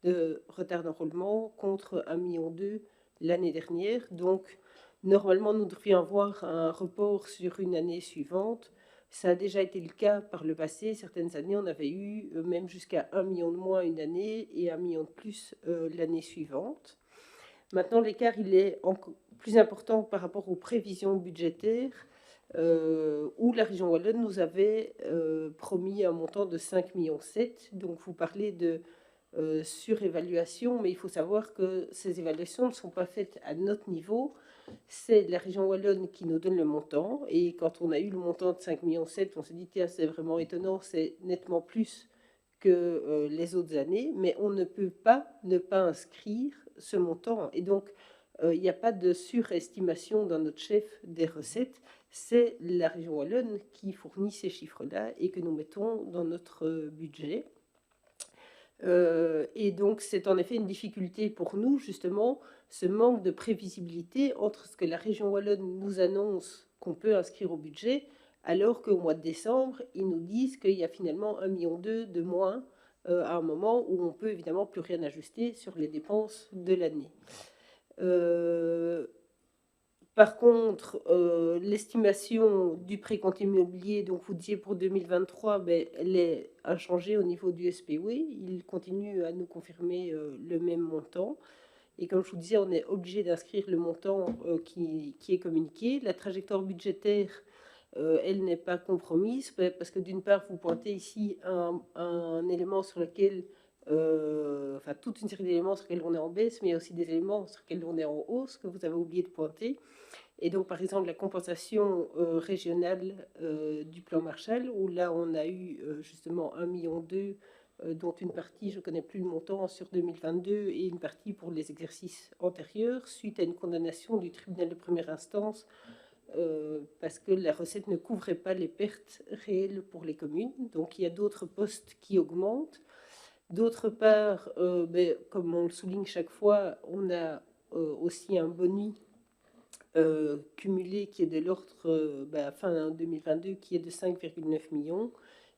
S1: de retard d'enrôlement contre 1,2 million l'année dernière. Donc, normalement, nous devrions avoir un report sur une année suivante. Ça a déjà été le cas par le passé. Certaines années, on avait eu même jusqu'à 1 million de moins une année et 1 million de plus l'année suivante. Maintenant, l'écart, il est encore plus important par rapport aux prévisions budgétaires où la région wallonne nous avait promis un montant de 5,7 millions. Donc, vous parlez de surévaluation, mais il faut savoir que ces évaluations ne sont pas faites à notre niveau. C'est la région wallonne qui nous donne le montant. Et quand on a eu le montant de 5,7 millions, on s'est dit, tiens, c'est vraiment étonnant, c'est nettement plus que les autres années, mais on ne peut pas ne pas inscrire ce montant. Et donc, il n'y a pas de surestimation dans notre chef des recettes. C'est la région wallonne qui fournit ces chiffres-là et que nous mettons dans notre budget. Et donc, c'est en effet une difficulté pour nous, justement, ce manque de prévisibilité entre ce que la région wallonne nous annonce qu'on peut inscrire au budget, alors qu'au mois de décembre, ils nous disent qu'il y a finalement 1,2 million de moins à un moment où on peut évidemment plus rien ajuster sur les dépenses de l'année. Par contre, l'estimation du précompte immobilier, donc vous disiez pour 2023, elle est inchangée au niveau du SPW. Il continue à nous confirmer le même montant. Et comme je vous disais, on est obligé d'inscrire le montant qui est communiqué. La trajectoire budgétaire, elle n'est pas compromise, parce que d'une part, vous pointez ici un élément sur lequel... enfin, toute une série d'éléments sur lesquels on est en baisse, mais il y a aussi des éléments sur lesquels on est en hausse, que vous avez oublié de pointer. Et donc, par exemple, la compensation régionale du plan Marshall, où là, on a eu justement 1,2 million, dont une partie, je ne connais plus le montant, sur 2022, et une partie pour les exercices antérieurs, suite à une condamnation du tribunal de première instance, parce que la recette ne couvrait pas les pertes réelles pour les communes. Donc, il y a d'autres postes qui augmentent. D'autre part, comme on le souligne chaque fois, on a aussi un bonus cumulé qui est de l'ordre, fin 2022, qui est de 5,9 millions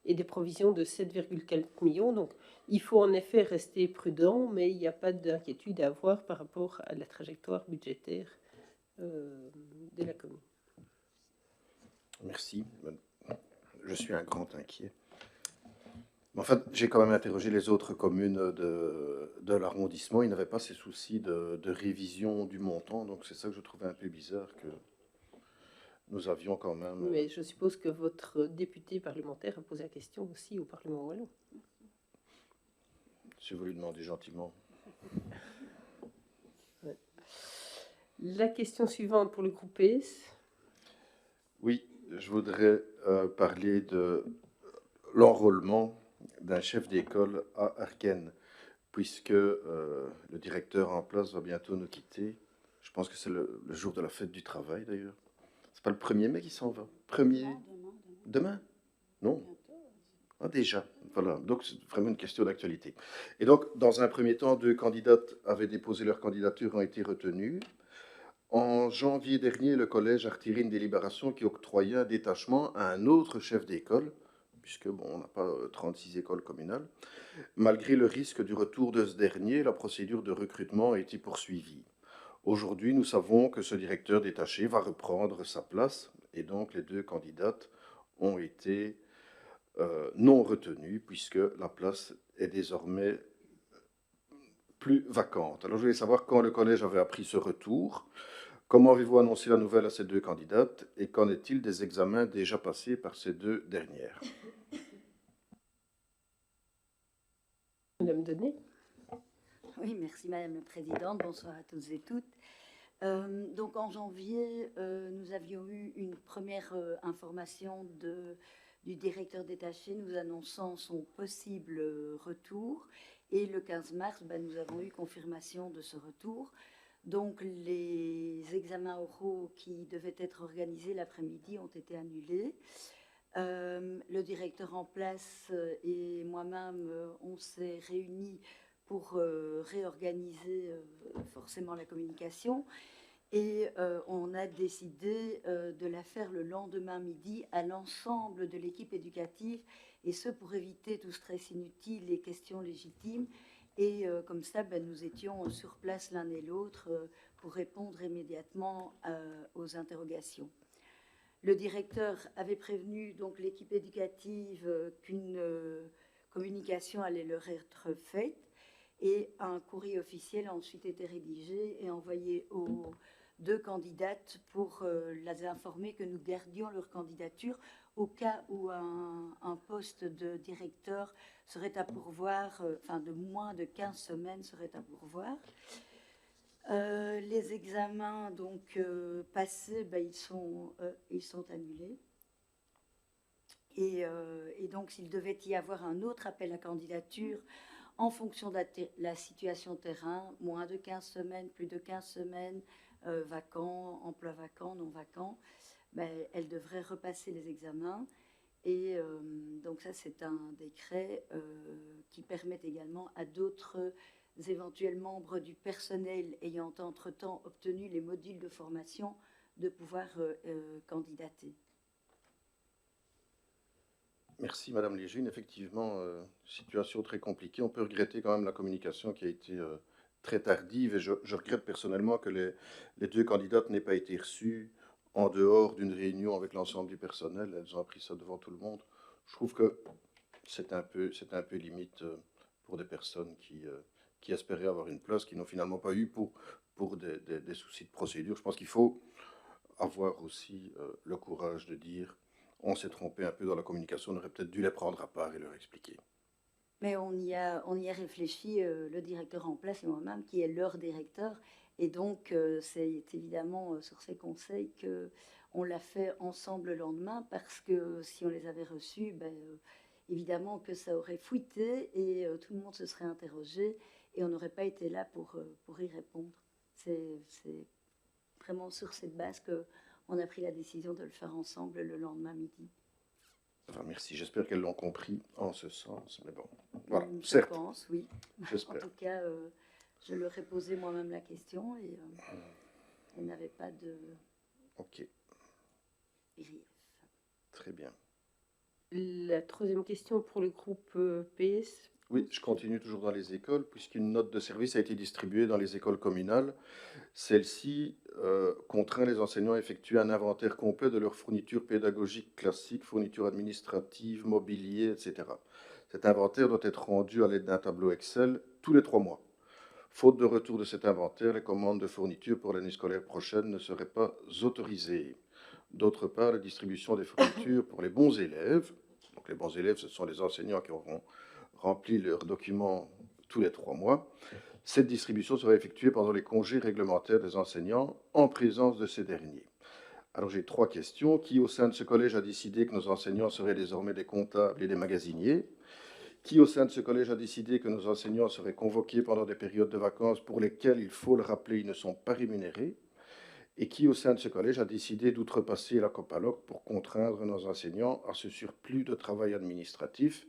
S1: et des provisions de 7,4 millions. Donc, il faut en effet rester prudent, mais il n'y a pas d'inquiétude à avoir par rapport à la trajectoire budgétaire de la commune.
S3: Merci. Je suis un grand inquiet. En fait, j'ai quand même interrogé les autres communes de l'arrondissement. Ils n'avaient pas ces soucis de révision du montant. Donc, c'est ça que je trouvais un peu bizarre que nous avions quand même...
S1: Mais je suppose que votre député parlementaire a posé la question aussi au Parlement wallon.
S3: Si vous lui demandez gentiment.
S1: La question suivante pour le groupe PS.
S3: Oui, je voudrais parler de l'enrôlement d'un chef d'école à Arken, puisque le directeur en place va bientôt nous quitter. Je pense que c'est le jour de la fête du travail, d'ailleurs. C'est pas le 1er mai qui s'en va. Demain? Non. Ah, déjà. Voilà. Donc, c'est vraiment une question d'actualité. Et donc, dans un premier temps, 2 candidates avaient déposé leur candidature, ont été retenues. En janvier dernier, le collège a retiré une délibération qui octroyait un détachement à un autre chef d'école, puisque bon, on n'a pas 36 écoles communales. Malgré le risque du retour de ce dernier, la procédure de recrutement a été poursuivie. Aujourd'hui, nous savons que ce directeur détaché va reprendre sa place, et donc les 2 candidates ont été non retenues, puisque la place est désormais plus vacante. Alors, je voulais savoir quand le collège avait appris ce retour. Comment avez-vous annoncé la nouvelle à ces 2 candidates et qu'en est-il des examens déjà passés par ces 2 dernières?
S1: Madame Denet.
S9: Oui, merci Madame la Présidente. Bonsoir à tous et toutes. Donc en janvier, nous avions eu une première information du directeur détaché nous annonçant son possible retour. Et le 15 mars, nous avons eu confirmation de ce retour. Donc les examens oraux qui devaient être organisés l'après-midi ont été annulés. Le directeur en place et moi-même, on s'est réunis pour réorganiser forcément la communication. Et on a décidé de la faire le lendemain midi à l'ensemble de l'équipe éducative, et ce pour éviter tout stress inutile et questions légitimes. Et comme ça, nous étions sur place l'un et l'autre pour répondre immédiatement aux interrogations. Le directeur avait prévenu donc l'équipe éducative qu'une communication allait leur être faite, et un courrier officiel a ensuite été rédigé et envoyé aux 2 candidates pour les informer que nous gardions leur candidature au cas où un poste de directeur serait à pourvoir, de moins de 15 semaines serait à pourvoir. Les examens donc passés, ils sont annulés. Et donc, s'il devait y avoir un autre appel à candidature en fonction de la situation terrain, moins de 15 semaines, plus de 15 semaines, vacants, emploi vacant, non vacant, elle devrait repasser les examens. Et donc ça, c'est un décret qui permet également à d'autres éventuels membres du personnel ayant entre-temps obtenu les modules de formation de pouvoir candidater.
S3: Merci Madame Légine. Effectivement, situation très compliquée. On peut regretter quand même la communication qui a été très tardive, et je regrette personnellement que les 2 candidates n'aient pas été reçues en dehors d'une réunion avec l'ensemble du personnel. Elles ont appris ça devant tout le monde. Je trouve que c'est un peu limite pour des personnes qui espéraient avoir une place, qui n'ont finalement pas eu pour des soucis de procédure. Je pense qu'il faut avoir aussi le courage de dire on s'est trompé un peu dans la communication, on aurait peut-être dû les prendre à part et leur expliquer.
S9: Mais on y a réfléchi, le directeur en place et moi-même, qui est leur directeur. Et donc, c'est évidemment sur ces conseils qu'on l'a fait ensemble le lendemain, parce que si on les avait reçus, évidemment que ça aurait fuité et tout le monde se serait interrogé et on n'aurait pas été là pour y répondre. C'est vraiment sur cette base qu'on a pris la décision de le faire ensemble le lendemain midi.
S3: Enfin, merci. J'espère qu'elles l'ont compris en ce sens. Mais bon, voilà.
S9: Je pense, oui.
S3: J'espère.
S9: En tout cas, je leur ai posé moi-même la question et il n'avait pas de grief.
S3: Très bien.
S1: La 3e question pour le groupe PS.
S3: Oui, je continue toujours dans les écoles, puisqu'une note de service a été distribuée dans les écoles communales. Celle-ci contraint les enseignants à effectuer un inventaire complet de leurs fournitures pédagogiques classiques, fournitures administratives, mobilier, etc. Cet inventaire doit être rendu à l'aide d'un tableau Excel tous les 3 mois. Faute de retour de cet inventaire, les commandes de fournitures pour l'année scolaire prochaine ne seraient pas autorisées. D'autre part, la distribution des fournitures pour les bons élèves, donc les bons élèves, ce sont les enseignants qui auront rempli leurs documents tous les 3 mois. Cette distribution sera effectuée pendant les congés réglementaires des enseignants en présence de ces derniers. Alors j'ai 3 questions. Qui au sein de ce collège a décidé que nos enseignants seraient désormais des comptables et des magasiniers? Qui au sein de ce collège a décidé que nos enseignants seraient convoqués pendant des périodes de vacances pour lesquelles, il faut le rappeler, ils ne sont pas rémunérés? Et qui au sein de ce collège a décidé d'outrepasser la COPALOC pour contraindre nos enseignants à ce surplus de travail administratif?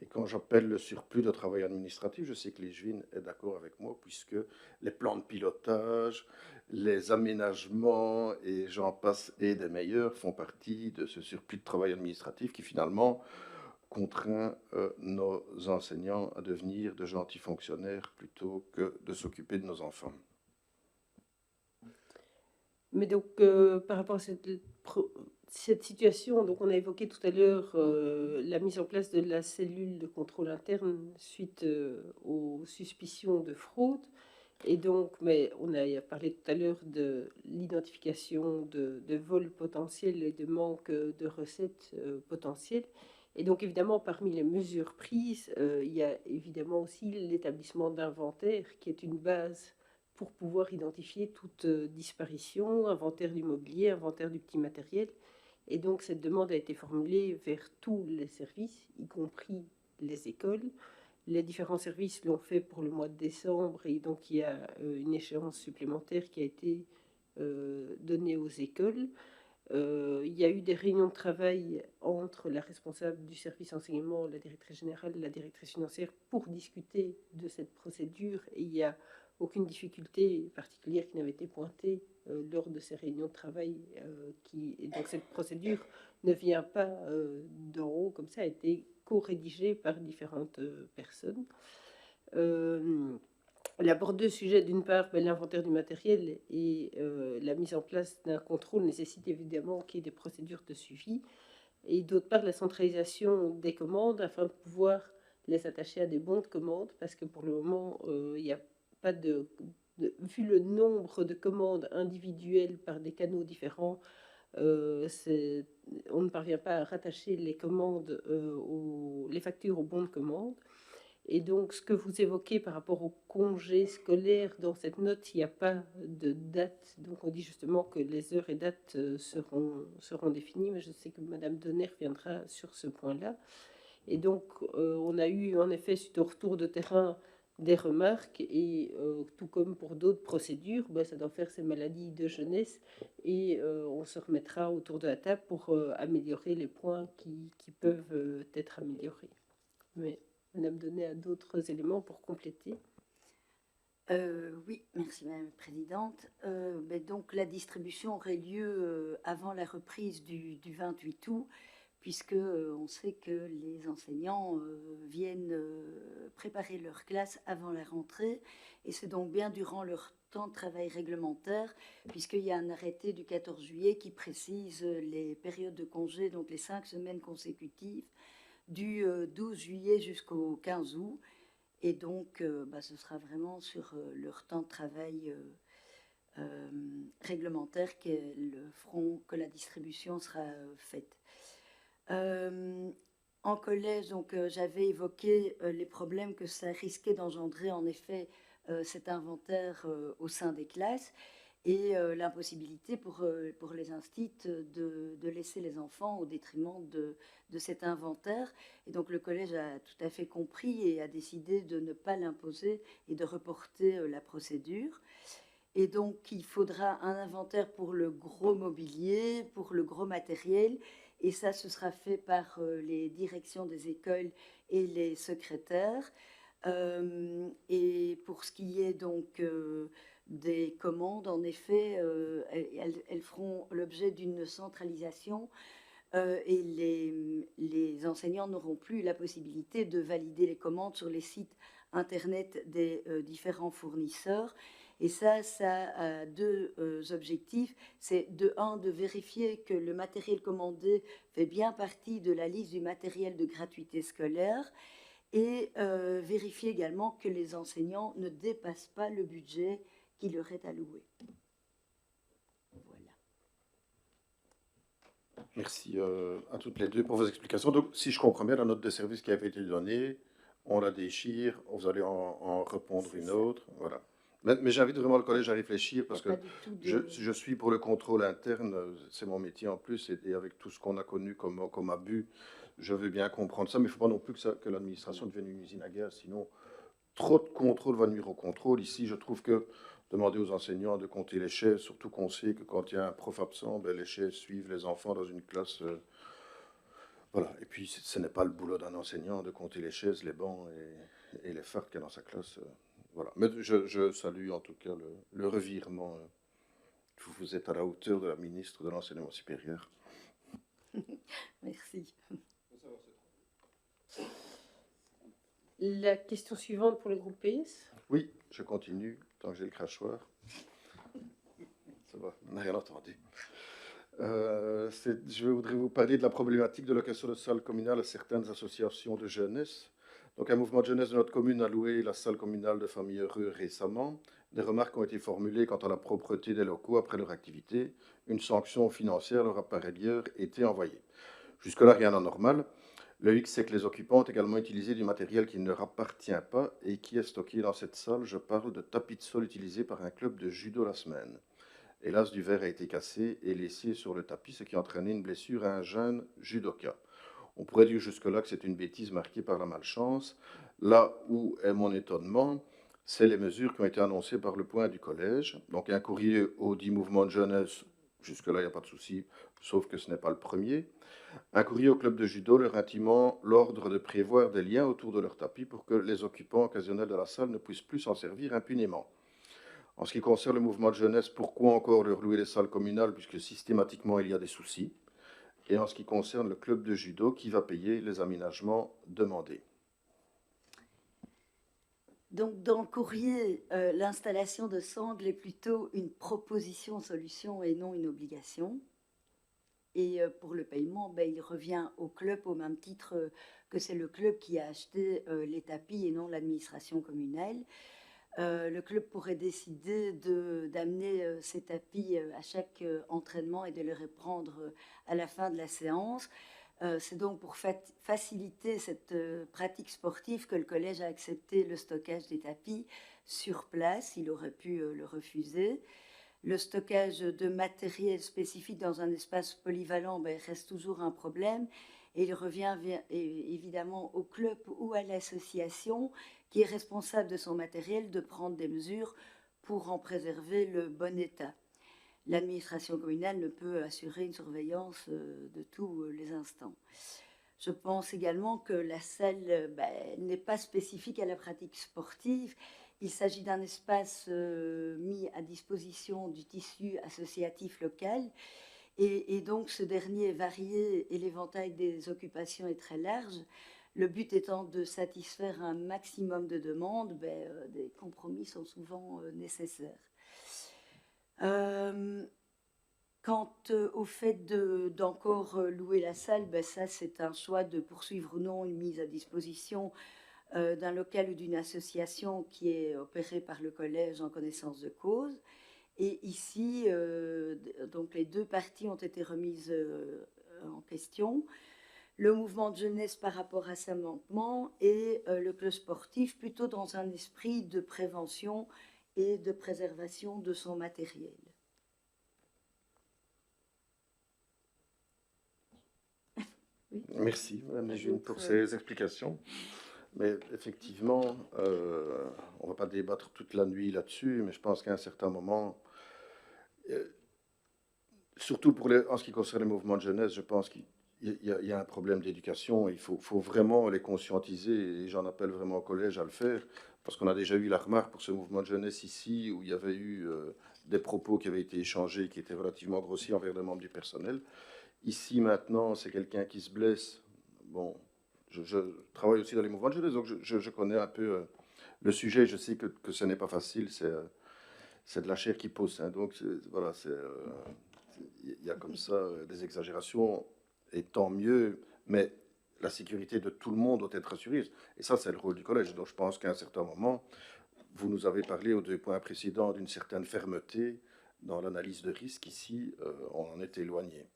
S3: Et quand j'appelle le surplus de travail administratif, je sais que les Juines est d'accord avec moi, puisque les plans de pilotage, les aménagements, et j'en passe, et des meilleurs, font partie de ce surplus de travail administratif qui finalement contraint nos enseignants à devenir de gentils fonctionnaires plutôt que de s'occuper de nos enfants.
S1: Mais donc, par rapport à cette situation, donc on a évoqué tout à l'heure la mise en place de la cellule de contrôle interne suite aux suspicions de fraude. Et donc, mais on a parlé tout à l'heure de l'identification de vols potentiels et de manque de recettes potentielles. Et donc, évidemment, parmi les mesures prises, il y a évidemment aussi l'établissement d'inventaire qui est une base pour pouvoir identifier toute disparition, inventaire du mobilier, inventaire du petit matériel. Et donc, cette demande a été formulée vers tous les services, y compris les écoles. Les différents services l'ont fait pour le mois de décembre, et donc il y a une échéance supplémentaire qui a été donnée aux écoles. Il y a eu des réunions de travail entre la responsable du service enseignement, la directrice générale et la directrice financière pour discuter de cette procédure, et il n'y a aucune difficulté particulière qui n'avait été pointée lors de ces réunions de travail. Et donc cette procédure ne vient pas d'en haut, comme ça, a été co-rédigée par différentes personnes. Elle aborde 2 sujets. D'une part, l'inventaire du matériel et la mise en place d'un contrôle nécessite évidemment qu'il y ait des procédures de suivi. Et d'autre part, la centralisation des commandes afin de pouvoir les attacher à des bons de commande, parce que pour le moment, il n'y a pas vu le nombre de commandes individuelles par des canaux différents, on ne parvient pas à rattacher les commandes, les factures aux bons de commande. Et donc, ce que vous évoquez par rapport au congé scolaire, dans cette note, il n'y a pas de date. Donc, on dit justement que les heures et dates seront définies, mais je sais que Madame Donner reviendra sur ce point-là. Et donc, on a eu, en effet, suite au retour de terrain, des remarques, et tout comme pour d'autres procédures, ça doit faire ces maladies de jeunesse, et on se remettra autour de la table pour améliorer les points qui peuvent être améliorés. Mais Madame Donnet a d'autres éléments pour compléter.
S9: Oui, merci Madame la Présidente. Donc la distribution aurait lieu avant la reprise du 28 août, puisque on sait que les enseignants viennent préparer leur classe avant la rentrée, et c'est donc bien durant leur temps de travail réglementaire, puisqu'il y a un arrêté du 14 juillet qui précise les périodes de congé, donc les 5 semaines consécutives, du 12 juillet jusqu'au 15 août. Et donc, ce sera vraiment sur leur temps de travail réglementaire que la distribution sera faite. En collège, donc, j'avais évoqué les problèmes que ça risquait d'engendrer, en effet, cet inventaire au sein des classes, et l'impossibilité pour les instituts de laisser les enfants au détriment de cet inventaire. Et donc le collège a tout à fait compris et a décidé de ne pas l'imposer et de reporter la procédure. Et donc il faudra un inventaire pour le gros mobilier, pour le gros matériel, et ça, ce sera fait par les directions des écoles et les secrétaires. Et pour ce qui est donc des commandes, en effet, elles feront l'objet d'une centralisation, et les enseignants n'auront plus la possibilité de valider les commandes sur les sites internet des différents fournisseurs. Et ça a 2 objectifs. C'est de vérifier que le matériel commandé fait bien partie de la liste du matériel de gratuité scolaire, et vérifier également que les enseignants ne dépassent pas le budget qui leur est alloué. Voilà.
S3: Merci à toutes les deux pour vos explications. Donc, si je comprends bien, la note de service qui avait été donnée on la déchire, vous allez en répondre une autre, voilà. Mais j'invite vraiment le collège à réfléchir parce que je suis pour le contrôle interne, c'est mon métier en plus, et avec tout ce qu'on a connu comme abus, je veux bien comprendre ça, mais il ne faut pas non plus que l'administration devienne une usine à gaz, sinon trop de contrôle va nuire au contrôle. Ici, je trouve que demander aux enseignants de compter les chaises, surtout qu'on sait que quand il y a un prof absent, ben, les chaises suivent les enfants dans une classe. Voilà. Et puis, ce n'est pas le boulot d'un enseignant de compter les chaises, les bancs et les fardes qu'il y a dans sa classe. Voilà. Mais je salue en tout cas le revirement. Vous êtes à la hauteur de la ministre de l'Enseignement supérieur.
S9: Merci.
S1: La question suivante pour le groupe PS.
S3: Oui, je continue, tant que j'ai le crachoir. Ça va, on n'a rien entendu. Je voudrais vous parler de la problématique de location de salles communales à certaines associations de jeunesse. Donc, un mouvement de jeunesse de notre commune a loué la salle communale de Famille Heureux récemment. Des remarques ont été formulées quant à la propreté des locaux après leur activité. Une sanction financière leur a par ailleurs été envoyée. Jusque-là, rien d'anormal. Le hic, c'est que les occupants ont également utilisé du matériel qui ne leur appartient pas et qui est stocké dans cette salle. Je parle de tapis de sol utilisés par un club de judo la semaine. Hélas, du verre a été cassé et laissé sur le tapis, ce qui a entraîné une blessure à un jeune judoka. On pourrait dire jusque-là que c'est une bêtise marquée par la malchance. Là où est mon étonnement, c'est les mesures qui ont été annoncées par le point du collège. Donc un courrier au dit mouvement de jeunesse, jusque-là il n'y a pas de souci, sauf que ce n'est pas le premier. Un courrier au club de judo leur intimant l'ordre de prévoir des liens autour de leur tapis pour que les occupants occasionnels de la salle ne puissent plus s'en servir impunément. En ce qui concerne le mouvement de jeunesse, pourquoi encore leur louer les salles communales puisque systématiquement il y a des soucis? Et en ce qui concerne le club de judo, qui va payer les aménagements demandés?
S9: Donc, dans le courrier, l'installation de sangles est plutôt une proposition de solution et non une obligation. Et pour le paiement, ben, il revient au club au même titre que c'est le club qui a acheté les tapis et non l'administration communale. Le club pourrait décider d'amener ces tapis à chaque entraînement et de les reprendre à la fin de la séance. C'est donc pour faciliter cette pratique sportive que le collège a accepté le stockage des tapis sur place. Il aurait pu le refuser. Le stockage de matériel spécifique dans un espace polyvalent reste toujours un problème. Et il revient évidemment au club ou à l'association qui est responsable de son matériel de prendre des mesures pour en préserver le bon état. L'administration communale ne peut assurer une surveillance de tous les instants. Je pense également que la salle n'est pas spécifique à la pratique sportive. Il s'agit d'un espace mis à disposition du tissu associatif local. Et donc, ce dernier est varié et l'éventail des occupations est très large. Le but étant de satisfaire un maximum de demandes, des compromis sont souvent nécessaires. Quant au fait d'encore louer la salle, ça c'est un choix de poursuivre ou non une mise à disposition d'un local ou d'une association qui est opérée par le collège en connaissance de cause. Et ici, donc les deux parties ont été remises en question. Le mouvement de jeunesse par rapport à sa manquement et le club sportif plutôt dans un esprit de prévention et de préservation de son matériel.
S3: Oui. Merci, Madame Légine, pour ces explications. Mais effectivement, on ne va pas débattre toute la nuit là-dessus, mais je pense qu'à un certain moment, surtout en ce qui concerne les mouvements de jeunesse, je pense qu'il y a un problème d'éducation. Il faut vraiment les conscientiser, et j'en appelle vraiment au collège à le faire, parce qu'on a déjà eu la remarque pour ce mouvement de jeunesse ici, où il y avait eu des propos qui avaient été échangés, qui étaient relativement grossiers envers des membres du personnel. Ici, maintenant, c'est quelqu'un qui se blesse. Bon, je travaille aussi dans les mouvements de jeunesse, donc je connais un peu le sujet. Je sais que ce n'est pas facile, c'est de la chair qui pousse. Hein, donc, voilà, il y a comme ça des exagérations, et tant mieux, mais la sécurité de tout le monde doit être assurée. Et ça, c'est le rôle du collège. Donc, je pense qu'à un certain moment, vous nous avez parlé aux 2 points précédents d'une certaine fermeté dans l'analyse de risque. Ici, on en est éloigné.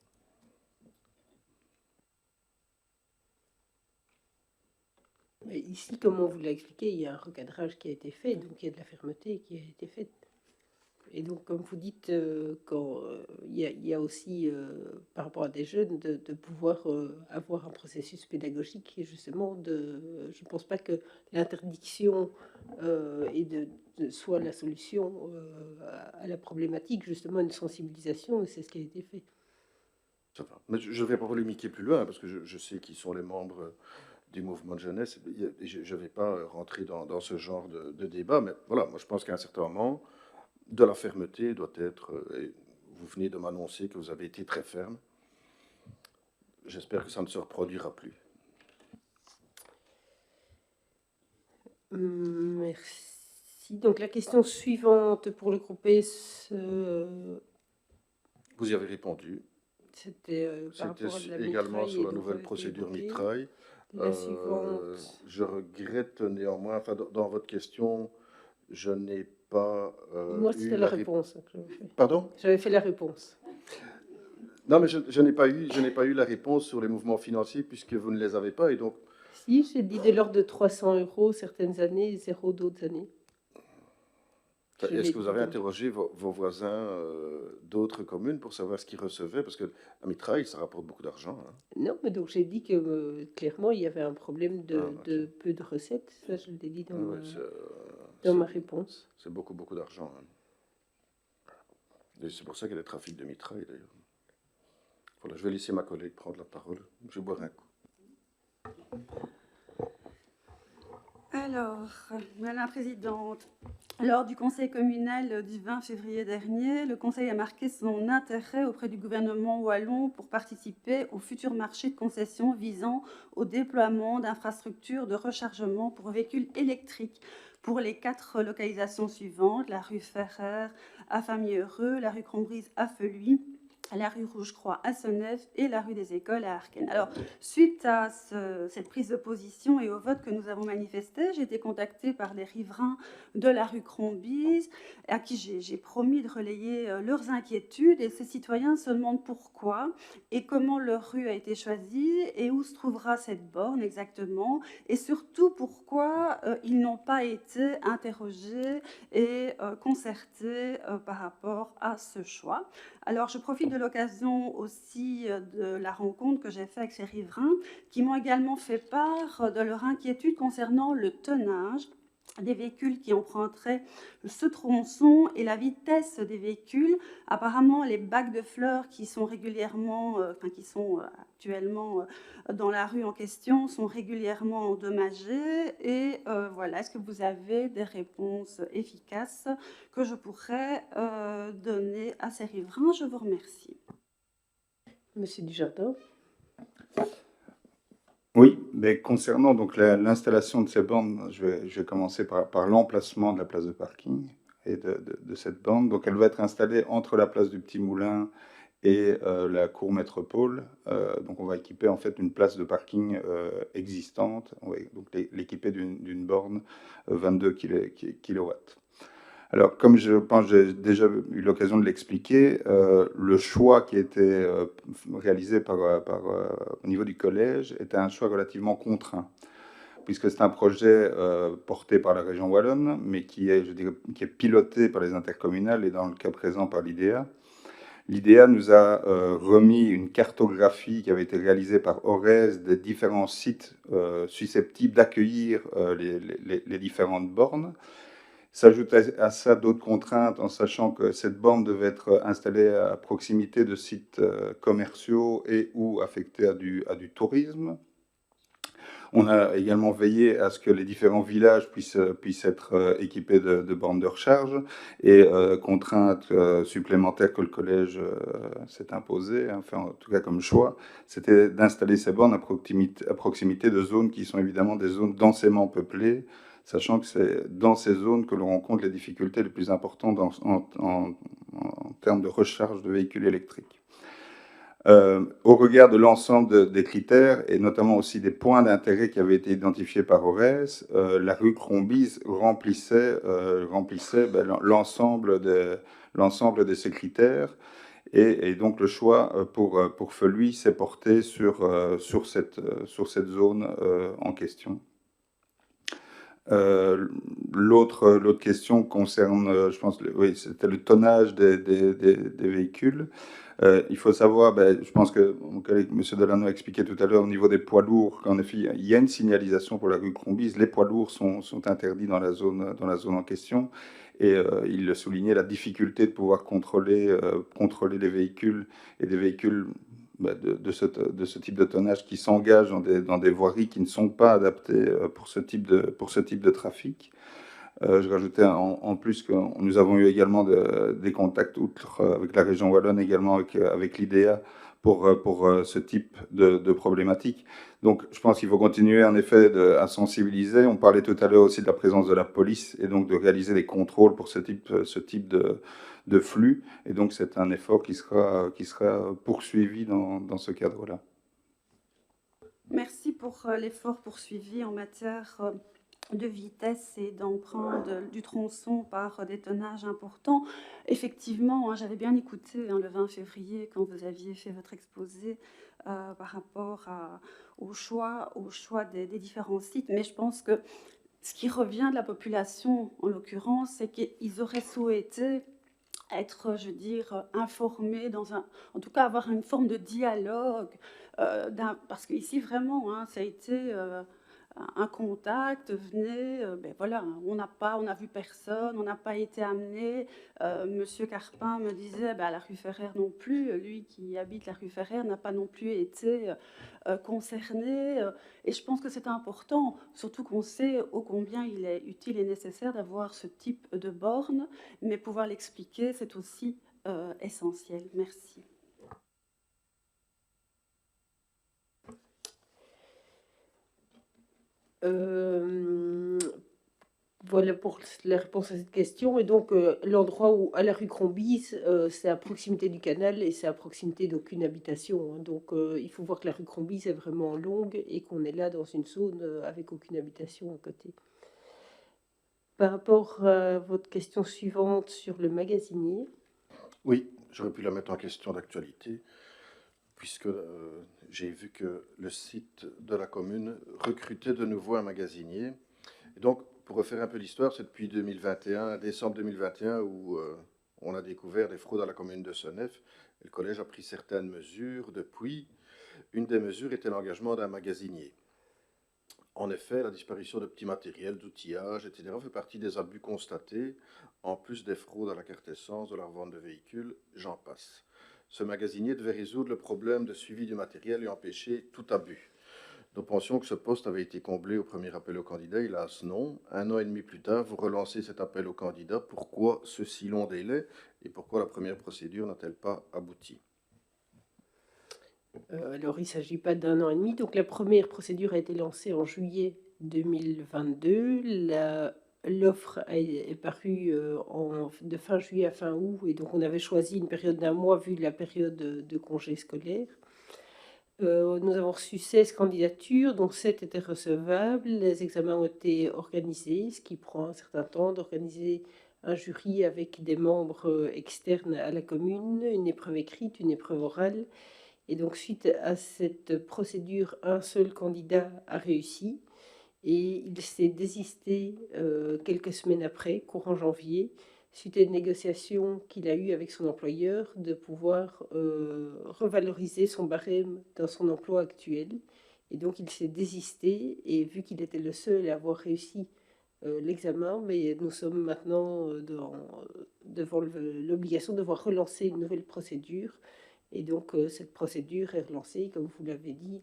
S1: Mais ici, comme on vous l'a expliqué, il y a un recadrage qui a été fait, donc il y a de la fermeté qui a été faite. Et donc, comme vous dites, quand il y a aussi, par rapport à des jeunes, de pouvoir avoir un processus pédagogique qui est justement je ne pense pas que l'interdiction soit la solution à la problématique, justement une sensibilisation, et c'est ce qui a été fait.
S3: Ça va. Mais je ne vais pas polémiquer plus loin, parce que je sais qui sont les membres du mouvement de jeunesse. Je ne vais pas rentrer dans ce genre de débat, mais voilà, moi je pense qu'à un certain moment, de la fermeté doit être, et vous venez de m'annoncer que vous avez été très ferme, j'espère que ça ne se reproduira plus.
S1: Merci. Donc la question suivante pour le groupe PS...
S3: Vous y avez répondu.
S1: C'était par rapport à la
S3: également
S1: mitraille,
S3: sur la
S1: et donc
S3: nouvelle
S1: avait été
S3: procédure
S1: évoqué.
S3: mitraille.
S1: La suivante.
S3: Je regrette néanmoins, enfin, dans votre question, je n'ai pas
S1: Moi, c'était la réponse que j'avais fait.
S3: Pardon?
S1: J'avais fait la réponse.
S3: Non, mais je n'ai pas eu la réponse sur les mouvements financiers puisque vous ne les avez pas, et donc...
S1: Si, j'ai dit de l'ordre de 300 € certaines années et 0 d'autres années.
S3: Est-ce que vous avez interrogé vos voisins d'autres communes pour savoir ce qu'ils recevaient? Parce que la mitraille, ça rapporte beaucoup d'argent. Hein.
S1: Non, mais donc j'ai dit que clairement, il y avait un problème de peu de recettes. Ça, je l'ai dit dans ma réponse.
S3: C'est beaucoup, beaucoup d'argent. Hein. Et c'est pour ça qu'il y a des trafics de mitraille, d'ailleurs. Voilà, je vais laisser ma collègue prendre la parole. Je vais boire un coup.
S10: Alors, Madame la Présidente, lors du Conseil communal du 20 février dernier, le Conseil a marqué son intérêt auprès du gouvernement wallon pour participer au futur marché de concession visant au déploiement d'infrastructures de rechargement pour véhicules électriques pour les 4 localisations suivantes, la rue Ferrer à Famille-Heureux, la rue Crombrise à Feluy, la rue Rouge-Croix à Senef et la rue des Écoles à Arken. Alors, suite à cette prise de position et au vote que nous avons manifesté, j'ai été contactée par les riverains de la rue Crombise, à qui j'ai promis de relayer leurs inquiétudes. Et ces citoyens se demandent pourquoi et comment leur rue a été choisie et où se trouvera cette borne exactement. Et surtout, pourquoi ils n'ont pas été interrogés et concertés par rapport à ce choix. Alors, je profite de l'occasion aussi de la rencontre que j'ai faite avec ces riverains qui m'ont également fait part de leur inquiétude concernant le tonnage des véhicules qui emprunteraient ce tronçon et la vitesse des véhicules. Apparemment, les bacs de fleurs qui sont régulièrement, qui sont actuellement dans la rue en question sont régulièrement endommagés. Et voilà, est-ce que vous avez des réponses efficaces que je pourrais donner à ces riverains? Je vous remercie.
S1: Monsieur Dujardin.
S6: Oui, mais concernant donc l'installation de ces bornes, je vais commencer par l'emplacement de la place de parking et de cette borne. Donc elle va être installée entre la place du Petit Moulin et la cour métropole. Donc on va équiper en fait une place de parking existante. On va donc l'équiper d'une borne 22 kW. Alors, comme je pense j'ai déjà eu l'occasion de l'expliquer, le choix qui a été réalisé au niveau du collège était un choix relativement contraint, puisque c'est un projet porté par la région wallonne, mais qui est piloté par les intercommunales et dans le cas présent par l'IDEA. L'IDEA nous a remis une cartographie qui avait été réalisée par ORES des différents sites susceptibles d'accueillir les différentes bornes. S'ajoute à ça d'autres contraintes en sachant que cette borne devait être installée à proximité de sites commerciaux et ou affectés à du tourisme. On a également veillé à ce que les différents villages puissent être équipés de bornes de recharge et contraintes supplémentaires que le collège s'est imposé, enfin en tout cas comme choix, c'était d'installer ces bornes à proximité de zones qui sont évidemment des zones densément peuplées, sachant que c'est dans ces zones que l'on rencontre les difficultés les plus importantes en termes de recharge de véhicules électriques. Au regard de l'ensemble des critères, et notamment aussi des points d'intérêt qui avaient été identifiés par ORES, la rue Crombise remplissait l'ensemble de ces critères, et donc le choix pour Feluy s'est porté sur cette zone en question. L'autre question concerne, je pense, oui, c'était le tonnage des véhicules. Il faut savoir, je pense que mon collègue M. Delano a expliqué tout à l'heure au niveau des poids lourds qu'en effet, il y a une signalisation pour la rue Crombise. Les poids lourds sont interdits dans la zone en question. Et il soulignait la difficulté de pouvoir contrôler les véhicules et des véhicules de ce type de tonnage qui s'engagent dans des voiries qui ne sont pas adaptées pour ce type de trafic. Je rajoutais en plus que nous avons eu également des contacts outre avec la région wallonne, également avec l'IDEA pour ce type de problématique. Donc je pense qu'il faut continuer en effet à sensibiliser. On parlait tout à l'heure aussi de la présence de la police et donc de réaliser des contrôles pour ce type de flux. Et donc c'est un effort qui sera poursuivi dans ce cadre-là.
S10: Merci pour l'effort poursuivi en matière de vitesse et d'emprunt du tronçon par des tonnages importants. Effectivement, j'avais bien écouté le 20 février quand vous aviez fait votre exposé par rapport au choix des différents sites, mais je pense que ce qui revient de la population, en l'occurrence, c'est qu'ils auraient souhaité être, je veux dire, informés, en tout cas avoir une forme de dialogue, parce qu'ici, vraiment, ça a été un contact, venez, voilà, on n'a vu personne, on n'a pas été amené. Monsieur Carpin me disait, à la rue Ferrer non plus, lui qui habite la rue Ferrer n'a pas non plus été concerné. Et je pense que c'est important, surtout qu'on sait ô combien il est utile et nécessaire d'avoir ce type de borne, mais pouvoir l'expliquer, c'est aussi essentiel. Merci.
S1: Voilà pour la réponse à cette question. Et donc, l'endroit à la rue Crombise, c'est à proximité du canal et c'est à proximité d'aucune habitation. Donc, il faut voir que la rue Crombise est vraiment longue et qu'on est là dans une zone avec aucune habitation à côté. Par rapport à votre question suivante sur le magasinier.
S3: Oui, j'aurais pu la mettre en question d'actualité, puisque j'ai vu que le site de la commune recrutait de nouveau un magasinier. Et donc, pour refaire un peu l'histoire, c'est depuis 2021, décembre 2021, où on a découvert des fraudes à la commune de Senef. Le collège a pris certaines mesures depuis. Une des mesures était l'engagement d'un magasinier. En effet, la disparition de petits matériels, d'outillage, etc. fait partie des abus constatés, en plus des fraudes à la carte essence, de la revente de véhicules, j'en passe. Ce magasinier devait résoudre le problème de suivi du matériel et empêcher tout abus. Nous pensions que ce poste avait été comblé au premier appel au candidat. Hélas, non. 1 an et demi plus tard, vous relancez cet appel au candidat. Pourquoi ce si long délai et pourquoi la première procédure n'a-t-elle pas abouti?
S1: Alors, il ne s'agit pas d'1 an et demi. Donc, la première procédure a été lancée en juillet 2022. L'offre est parue de fin juillet à fin août. Et donc, on avait choisi une période d'1 mois vu la période de congé scolaire. Nous avons reçu 16 candidatures, dont 7 étaient recevables. Les examens ont été organisés, ce qui prend un certain temps d'organiser un jury avec des membres externes à la commune, une épreuve écrite, une épreuve orale. Et donc, suite à cette procédure, un seul candidat a réussi et il s'est désisté quelques semaines après, courant janvier, suite à une négociation qu'il a eue avec son employeur de pouvoir revaloriser son barème dans son emploi actuel. Et donc, il s'est désisté et vu qu'il était le seul à avoir réussi l'examen, mais nous sommes maintenant devant l'obligation de devoir relancer une nouvelle procédure. Et donc, cette procédure est relancée. Comme vous l'avez dit,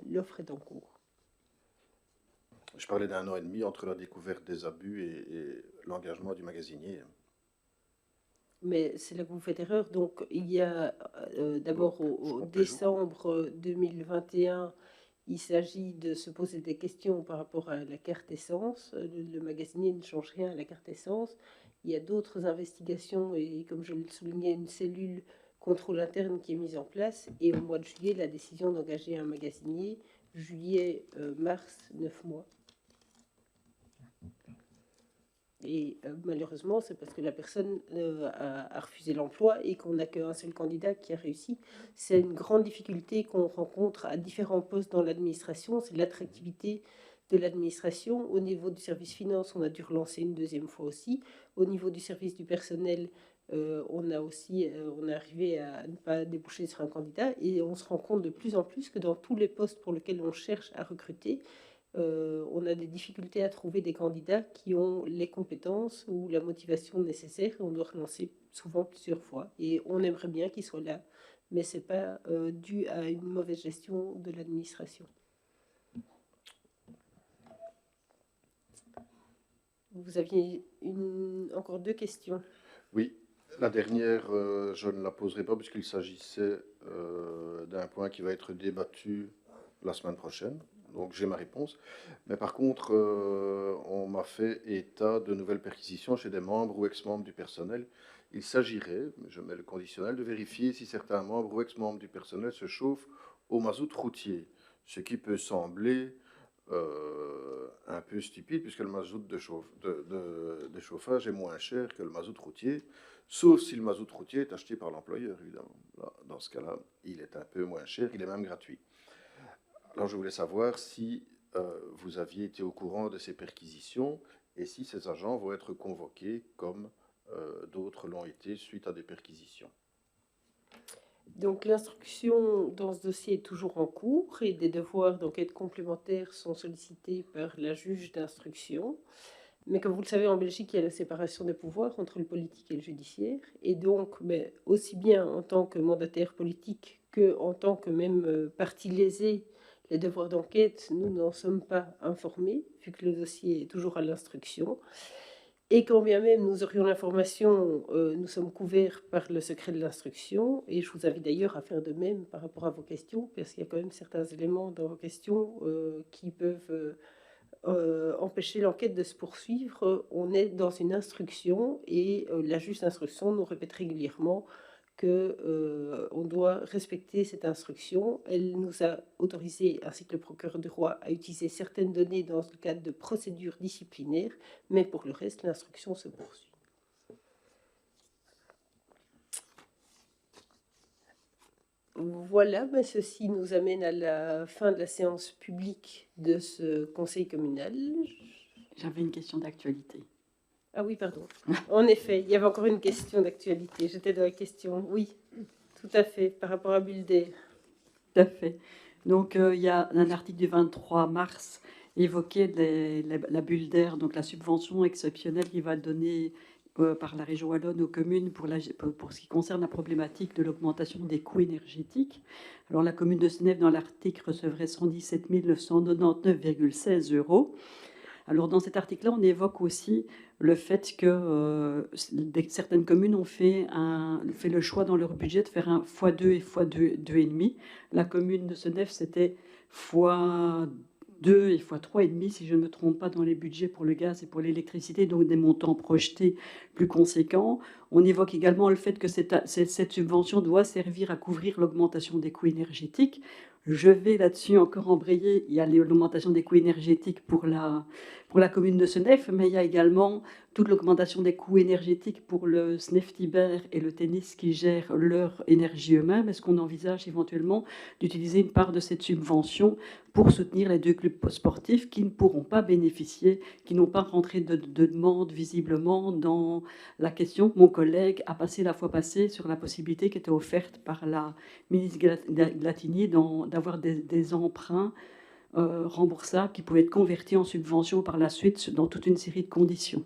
S1: l'offre est en cours.
S3: Je parlais d'1 an et demi entre la découverte des abus et l'engagement du magasinier.
S1: Mais c'est là que vous faites erreur. Donc, il y a d'abord au décembre 2021, il s'agit de se poser des questions par rapport à la carte essence. Le magasinier ne change rien à la carte essence. Il y a d'autres investigations et, comme je le soulignais, une cellule contrôle interne qui est mise en place. Et au mois de juillet, la décision d'engager un magasinier. Juillet, mars, 9 mois. Et malheureusement, c'est parce que la personne a refusé l'emploi et qu'on n'a qu'un seul candidat qui a réussi. C'est une grande difficulté qu'on rencontre à différents postes dans l'administration, c'est l'attractivité de l'administration. Au niveau du service finance, on a dû relancer une deuxième fois aussi. Au niveau du service du personnel, on est arrivé à ne pas déboucher sur un candidat, et on se rend compte de plus en plus que dans tous les postes pour lesquels on cherche à recruter, on a des difficultés à trouver des candidats qui ont les compétences ou la motivation nécessaire. On doit relancer souvent plusieurs fois, et on aimerait bien qu'ils soient là, mais ce n'est pas dû à une mauvaise gestion de l'administration. Vous aviez encore deux questions.
S3: Oui, la dernière, je ne la poserai pas puisqu'il s'agissait d'un point qui va être débattu la semaine prochaine. Donc j'ai ma réponse. Mais par contre, on m'a fait état de nouvelles perquisitions chez des membres ou ex-membres du personnel. Il s'agirait, je mets le conditionnel, de vérifier si certains membres ou ex-membres du personnel se chauffent au mazout routier, ce qui peut sembler un peu stupide, puisque le mazout de chauffage est moins cher que le mazout routier, sauf si le mazout routier est acheté par l'employeur, évidemment. Là, dans ce cas-là, il est un peu moins cher, il est même gratuit. Alors, je voulais savoir si vous aviez été au courant de ces perquisitions et si ces agents vont être convoqués comme d'autres l'ont été suite à des perquisitions.
S1: Donc l'instruction dans ce dossier est toujours en cours et des devoirs d'enquête complémentaires sont sollicités par la juge d'instruction. Mais comme vous le savez, en Belgique, il y a la séparation des pouvoirs entre le politique et le judiciaire. Et donc, mais aussi bien en tant que mandataire politique qu'en tant que même partie lésée, les devoirs d'enquête, nous n'en sommes pas informés, vu que le dossier est toujours à l'instruction. Et quand bien même nous aurions l'information, nous sommes couverts par le secret de l'instruction. Et je vous invite d'ailleurs à faire de même par rapport à vos questions, parce qu'il y a quand même certains éléments dans vos questions qui peuvent empêcher l'enquête de se poursuivre. On est dans une instruction et la juge d'instruction nous répète régulièrement qu'on doit respecter cette instruction. Elle nous a autorisé, ainsi que le procureur du roi, à utiliser certaines données dans le cadre de procédures disciplinaires, mais pour le reste, l'instruction se poursuit. Voilà, ben ceci nous amène à la fin de la séance publique de ce conseil communal.
S2: J'avais une question d'actualité.
S1: Ah oui, pardon. En effet, il y avait encore une question d'actualité. J'étais dans la question. Oui, tout à fait, par rapport à Bulder.
S2: Tout à fait. Donc, il y a un article du 23 mars évoquait la Bulder, donc la subvention exceptionnelle qui va donner par la région wallonne aux communes pour ce qui concerne la problématique de l'augmentation des coûts énergétiques. Alors, la commune de Seneffe, dans l'article, recevrait 117 999,16 €. Alors, dans cet article-là, on évoque aussi le fait que certaines communes ont fait le choix dans leur budget de faire un x2 et x2,5. La commune de Seneffe, c'était x2 et x3,5, si je ne me trompe pas, dans les budgets pour le gaz et pour l'électricité, donc des montants projetés plus conséquents. On évoque également le fait que cette subvention doit servir à couvrir l'augmentation des coûts énergétiques. Je vais là-dessus encore embrayer. Il y a l'augmentation des coûts énergétiques pour la commune de Seneffe, mais il y a également toute l'augmentation des coûts énergétiques pour le Seneffe Tibère et le tennis qui gèrent leur énergie eux-mêmes. Est-ce qu'on envisage éventuellement d'utiliser une part de cette subvention pour soutenir les deux clubs sportifs qui ne pourront pas bénéficier, qui n'ont pas rentré de demande visiblement dans la question? Mon collègue a passé la fois passée sur la possibilité qui était offerte par la ministre Glatini d'avoir des emprunts remboursables qui pouvaient être convertis en subventions par la suite dans toute une série de conditions.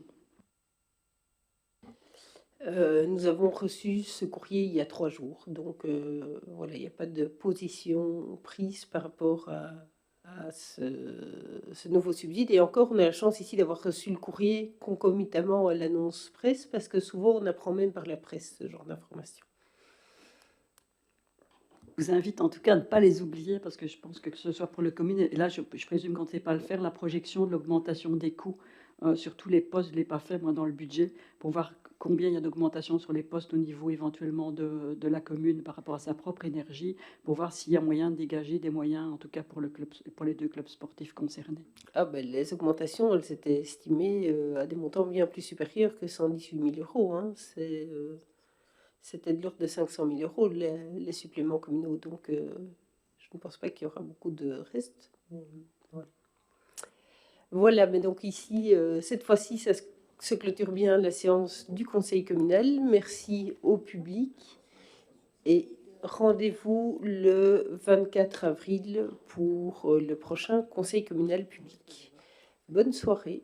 S1: Nous avons reçu ce courrier il y a 3 jours, donc voilà, il n'y a pas de position prise par rapport à ce nouveau subside. Et encore, on a la chance ici d'avoir reçu le courrier concomitamment à l'annonce presse, parce que souvent on apprend même par la presse ce genre d'informations.
S2: Je vous invite en tout cas à ne pas les oublier, parce que je pense que ce soit pour le commune, et là je présume qu'on ne sait pas le faire, la projection de l'augmentation des coûts sur tous les postes, je ne l'ai pas fait moi dans le budget, pour voir combien il y a d'augmentation sur les postes au niveau éventuellement de la commune par rapport à sa propre énergie, pour voir s'il y a moyen de dégager des moyens, en tout cas pour les deux clubs sportifs concernés.
S1: Ah ben, les augmentations, elles étaient estimées à des montants bien plus supérieurs que 118 000 €. Hein. C'était de l'ordre de 500 000 € les suppléments communaux, donc je ne pense pas qu'il y aura beaucoup de reste. Voilà. Voilà, mais donc ici, cette fois-ci, ça se clôture bien la séance du conseil communal. Merci au public et rendez-vous le 24 avril pour le prochain conseil communal public. Bonne soirée.